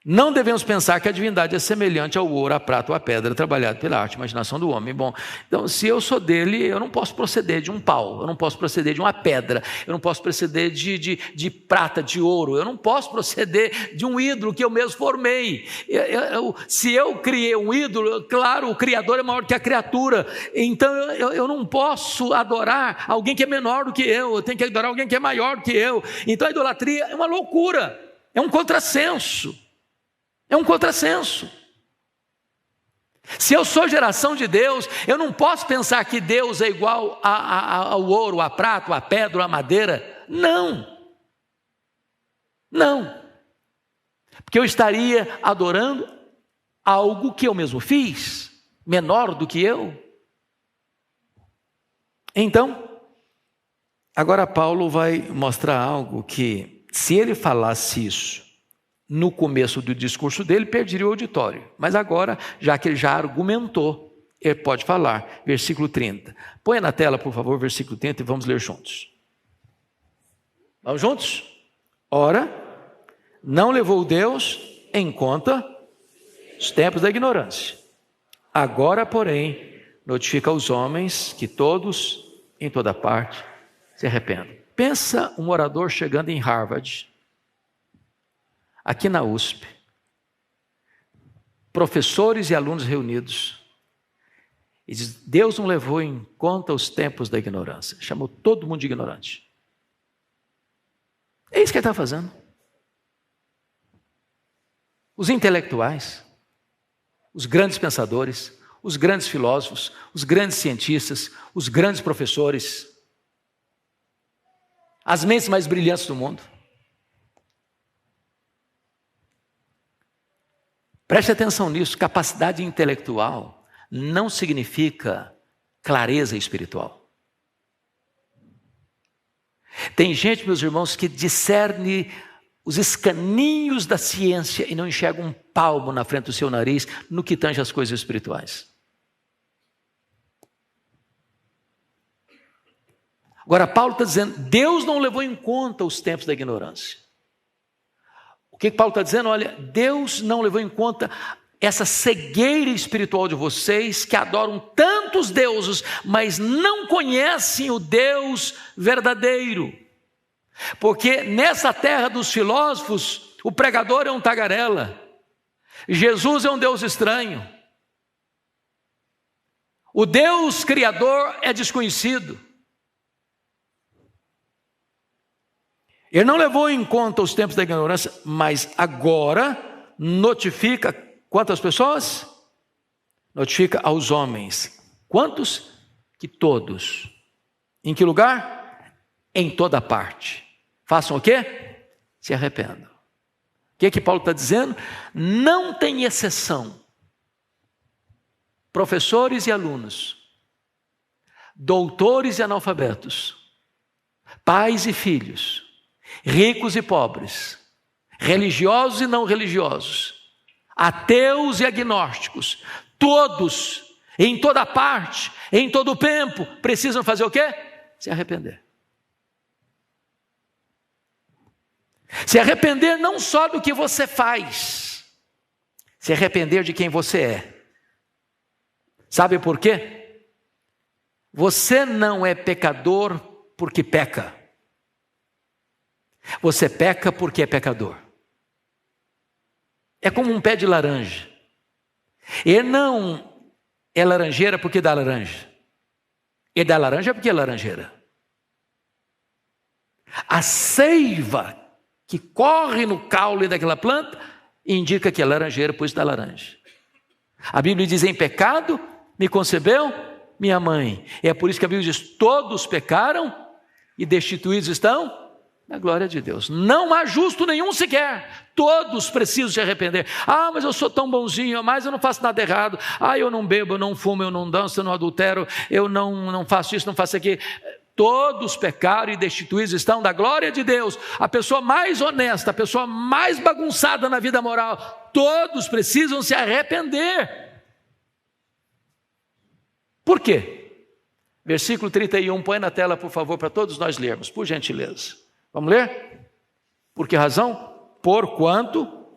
Não devemos pensar que a divindade é semelhante ao ouro, à prata ou à pedra trabalhado pela arte e imaginação do homem. Bom, então se eu sou dele, eu não posso proceder de um pau, eu não posso proceder de uma pedra, eu não posso proceder de prata, de ouro, eu não posso proceder de um ídolo que eu mesmo formei. Se eu criei um ídolo, claro, o Criador é maior que a criatura, então eu não posso adorar alguém que é menor do que eu tenho que adorar alguém que é maior do que eu. Então a idolatria é uma loucura, é um contrassenso. É um contrassenso. Se eu sou geração de Deus, eu não posso pensar que Deus é igual ao ouro, à prata, à pedra, à madeira. Não. Não. Porque eu estaria adorando algo que eu mesmo fiz, menor do que eu. Então, agora Paulo vai mostrar algo que, se ele falasse isso no começo do discurso dele, perderia o auditório. Mas agora, já que ele já argumentou, ele pode falar. Versículo 30. Põe na tela, por favor, versículo 30 e vamos ler juntos. Vamos juntos? Ora, não levou Deus em conta os tempos da ignorância. Agora, porém, notifica aos homens que todos, em toda parte, se arrependam. Pensa um orador chegando em Harvard, aqui na USP, professores e alunos reunidos, e diz: Deus não levou em conta os tempos da ignorância, chamou todo mundo de ignorante. É isso que ele está fazendo. Os intelectuais, os grandes pensadores, os grandes filósofos, os grandes cientistas, os grandes professores, as mentes mais brilhantes do mundo. Preste atenção nisso, capacidade intelectual não significa clareza espiritual. Tem gente, meus irmãos, que discerne os escaninhos da ciência e não enxerga um palmo na frente do seu nariz no que tange as coisas espirituais. Agora Paulo está dizendo, Deus não levou em conta os tempos da ignorância. O que Paulo está dizendo? Olha, Deus não levou em conta essa cegueira espiritual de vocês que adoram tantos deuses, mas não conhecem o Deus verdadeiro. Porque nessa terra dos filósofos, o pregador é um tagarela, Jesus é um Deus estranho, o Deus criador é desconhecido. Ele não levou em conta os tempos da ignorância, mas agora notifica quantas pessoas? Notifica aos homens. Quantos? Que todos. Em que lugar? Em toda parte. Façam o quê? Se arrependam. O que Paulo está dizendo? Não tem exceção. Professores e alunos, doutores e analfabetos, pais e filhos, ricos e pobres, religiosos e não religiosos, ateus e agnósticos, todos, em toda parte, em todo o tempo, precisam fazer o quê? Se arrepender. Se arrepender não só do que você faz, se arrepender de quem você é. Sabe por quê? Você não é pecador porque peca. Você peca porque é pecador. É como um pé de laranja. Ele não é laranjeira porque dá laranja. Ele dá laranja porque é laranjeira. A seiva que corre no caule daquela planta indica que é laranjeira, pois dá laranja. A Bíblia diz: em pecado me concebeu minha mãe. É por isso que a Bíblia diz: todos pecaram e destituídos estão na glória de Deus. Não há justo nenhum sequer. Todos precisam se arrepender. Ah, mas eu sou tão bonzinho, mas eu não faço nada errado. Ah, eu não bebo, eu não fumo, eu não danço, eu não adultero, eu não faço isso, não faço aquilo. Todos pecaram e destituídos estão da glória de Deus. A pessoa mais honesta, a pessoa mais bagunçada na vida moral, todos precisam se arrepender. Por quê? Versículo 31, põe na tela, por favor, para todos nós lermos, por gentileza. Vamos ler? Por que razão? Porquanto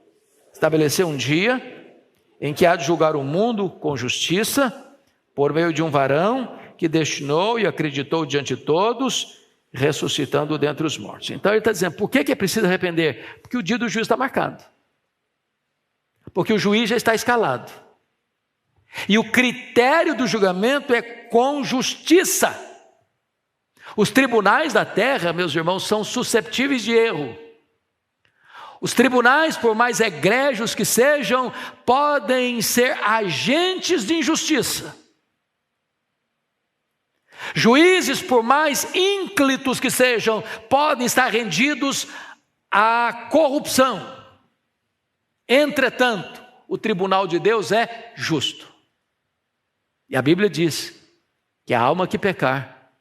estabeleceu um dia em que há de julgar o mundo com justiça, por meio de um varão que destinou e acreditou diante de todos, ressuscitando dentre os mortos. Então ele está dizendo, por que é preciso arrepender? Porque o dia do juízo está marcado. Porque o juiz já está escalado. E o critério do julgamento é com justiça. Os tribunais da terra, meus irmãos, são susceptíveis de erro. Os tribunais, por mais egrégios que sejam, podem ser agentes de injustiça. Juízes, por mais ínclitos que sejam, podem estar rendidos à corrupção. Entretanto, o tribunal de Deus é justo. E a Bíblia diz que a alma que pecar,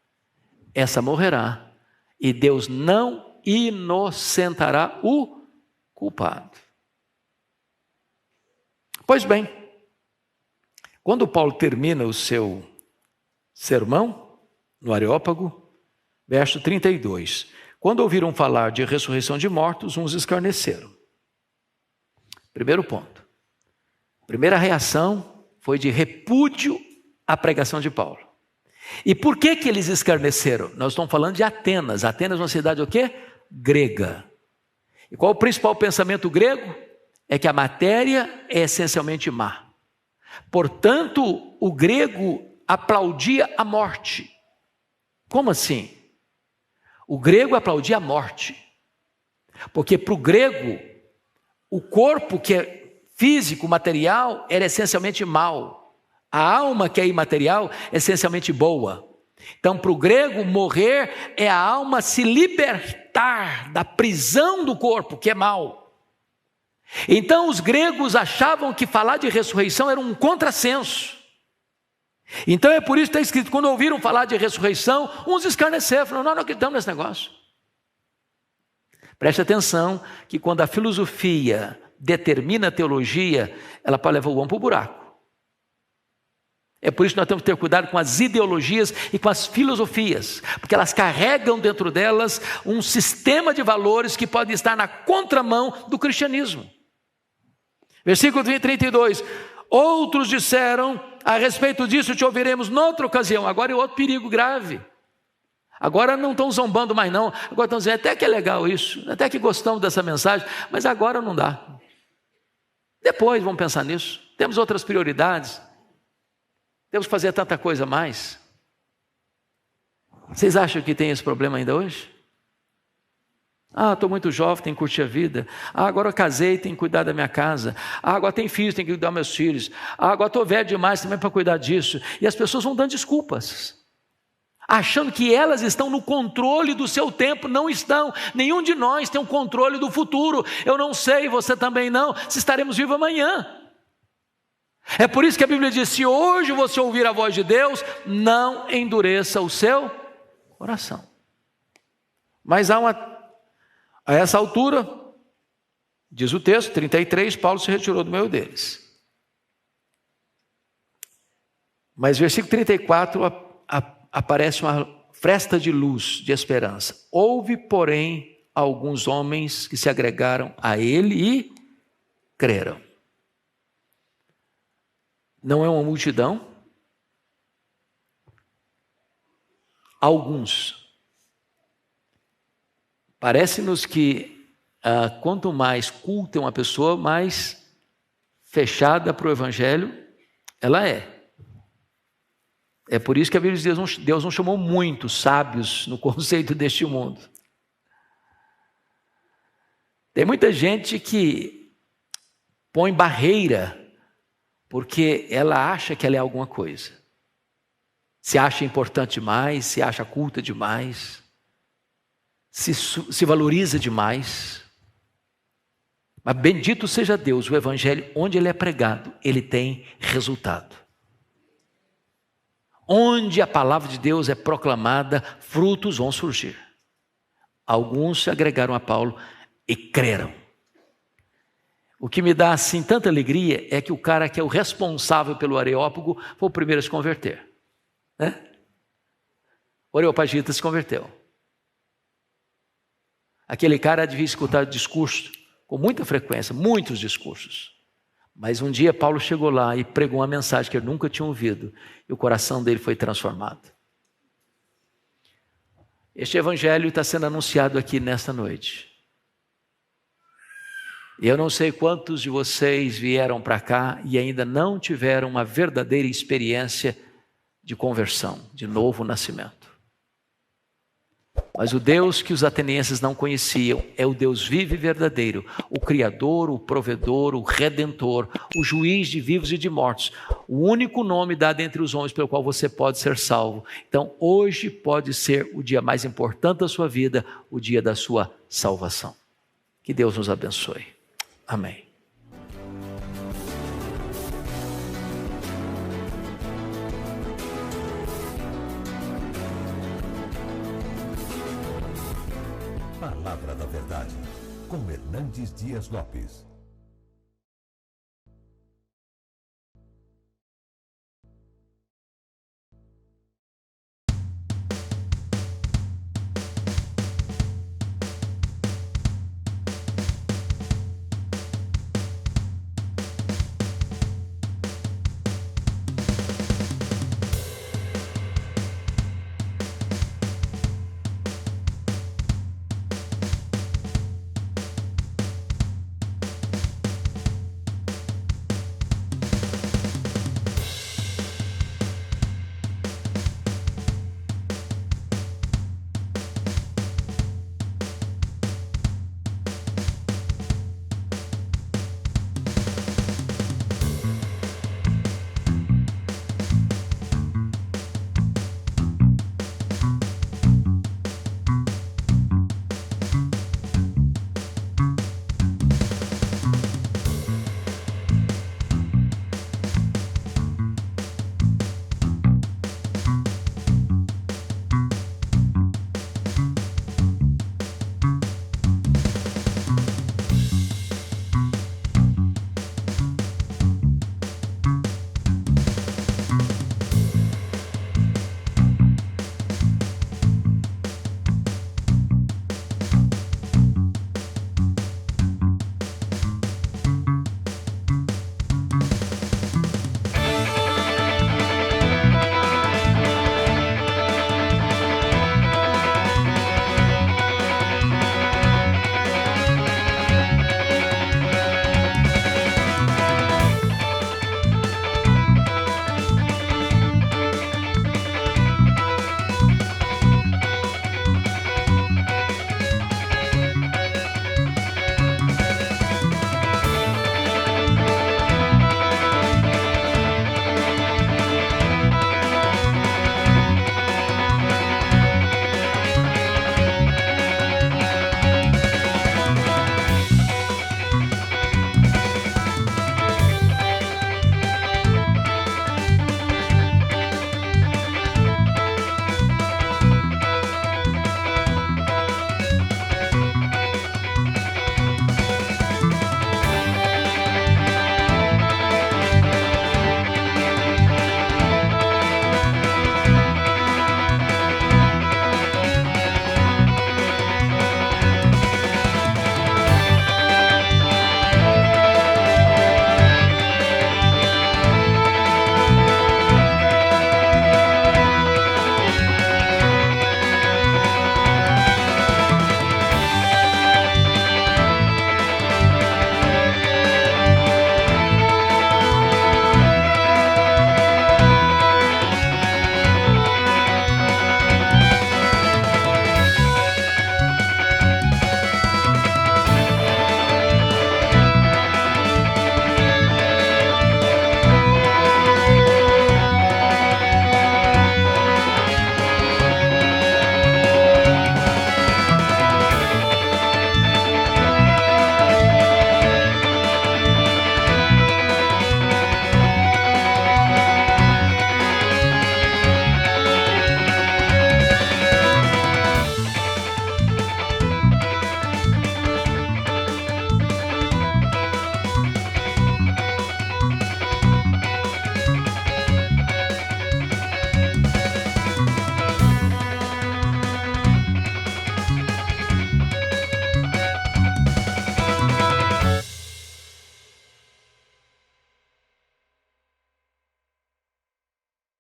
essa morrerá, e Deus não inocentará o culpado. Pois bem, quando Paulo termina o seu sermão, no Areópago, verso 32, quando ouviram falar de ressurreição de mortos, uns escarneceram. Primeiro ponto. Primeira reação foi de repúdio à pregação de Paulo. E por que eles escarneceram? Nós estamos falando de Atenas. Atenas é uma cidade o quê? Grega. E qual o principal pensamento grego? É que a matéria é essencialmente má. Portanto, o grego aplaudia a morte. Como assim? O grego aplaudia a morte. Porque para o grego, o corpo que é físico, material, era essencialmente mau. A alma que é imaterial é essencialmente boa. Então, para o grego, morrer é a alma se libertar da prisão do corpo, que é mau. Então, os gregos achavam que falar de ressurreição era um contrassenso. Então, é por isso que está escrito, quando ouviram falar de ressurreição, uns escarneceram, falaram, nós não acreditamos nesse negócio. Preste atenção que quando a filosofia determina a teologia, ela pode levar o homem para o buraco. É por isso que nós temos que ter cuidado com as ideologias e com as filosofias, porque elas carregam dentro delas um sistema de valores que pode estar na contramão do cristianismo. Versículo 32, outros disseram, a respeito disso te ouviremos noutra ocasião. Agora é outro perigo grave. Agora não estão zombando mais não, agora estão dizendo, até que é legal isso, até que gostamos dessa mensagem, mas agora não dá. Depois vamos pensar nisso, temos outras prioridades. Temos que fazer tanta coisa a mais. Vocês acham que tem esse problema ainda hoje? Estou muito jovem, tenho que curtir a vida. Agora eu casei, tenho que cuidar da minha casa. Agora tenho filhos, tenho que cuidar dos meus filhos. Agora estou velho demais também para cuidar disso. E as pessoas vão dando desculpas, achando que elas estão no controle do seu tempo. Não estão. Nenhum de nós tem um controle do futuro. Eu não sei, você também não, se estaremos vivos amanhã. É por isso que a Bíblia diz, se hoje você ouvir a voz de Deus, não endureça o seu coração. Mas a essa altura, diz o texto, 33, Paulo se retirou do meio deles. Mas versículo 34, aparece uma fresta de luz, de esperança. Houve, porém, alguns homens que se agregaram a ele e creram. Não é uma multidão. Alguns. Parece-nos que quanto mais culta uma pessoa, mais fechada para o Evangelho ela é. É por isso que a Bíblia diz que Deus não chamou muitos sábios no conceito deste mundo. Tem muita gente que põe barreira porque ela acha que ela é alguma coisa. Se acha importante demais, se acha culta demais, se valoriza demais. Mas bendito seja Deus, o Evangelho, onde ele é pregado, ele tem resultado. Onde a palavra de Deus é proclamada, frutos vão surgir. Alguns se agregaram a Paulo e creram. O que me dá assim tanta alegria é que o cara que é o responsável pelo Areópago foi o primeiro a se converter, né? O Areopagita se converteu. Aquele cara devia escutar o discurso com muita frequência, muitos discursos. Mas um dia Paulo chegou lá e pregou uma mensagem que ele nunca tinha ouvido, e o coração dele foi transformado. Este evangelho está sendo anunciado aqui nesta noite. E eu não sei quantos de vocês vieram para cá e ainda não tiveram uma verdadeira experiência de conversão, de novo nascimento. Mas o Deus que os atenienses não conheciam é o Deus vivo e verdadeiro, o Criador, o Provedor, o Redentor, o Juiz de vivos e de mortos, o único nome dado entre os homens pelo qual você pode ser salvo. Então, hoje pode ser o dia mais importante da sua vida, o dia da sua salvação. Que Deus nos abençoe. Amém. Palavra da Verdade, com Hernandes Dias Lopes.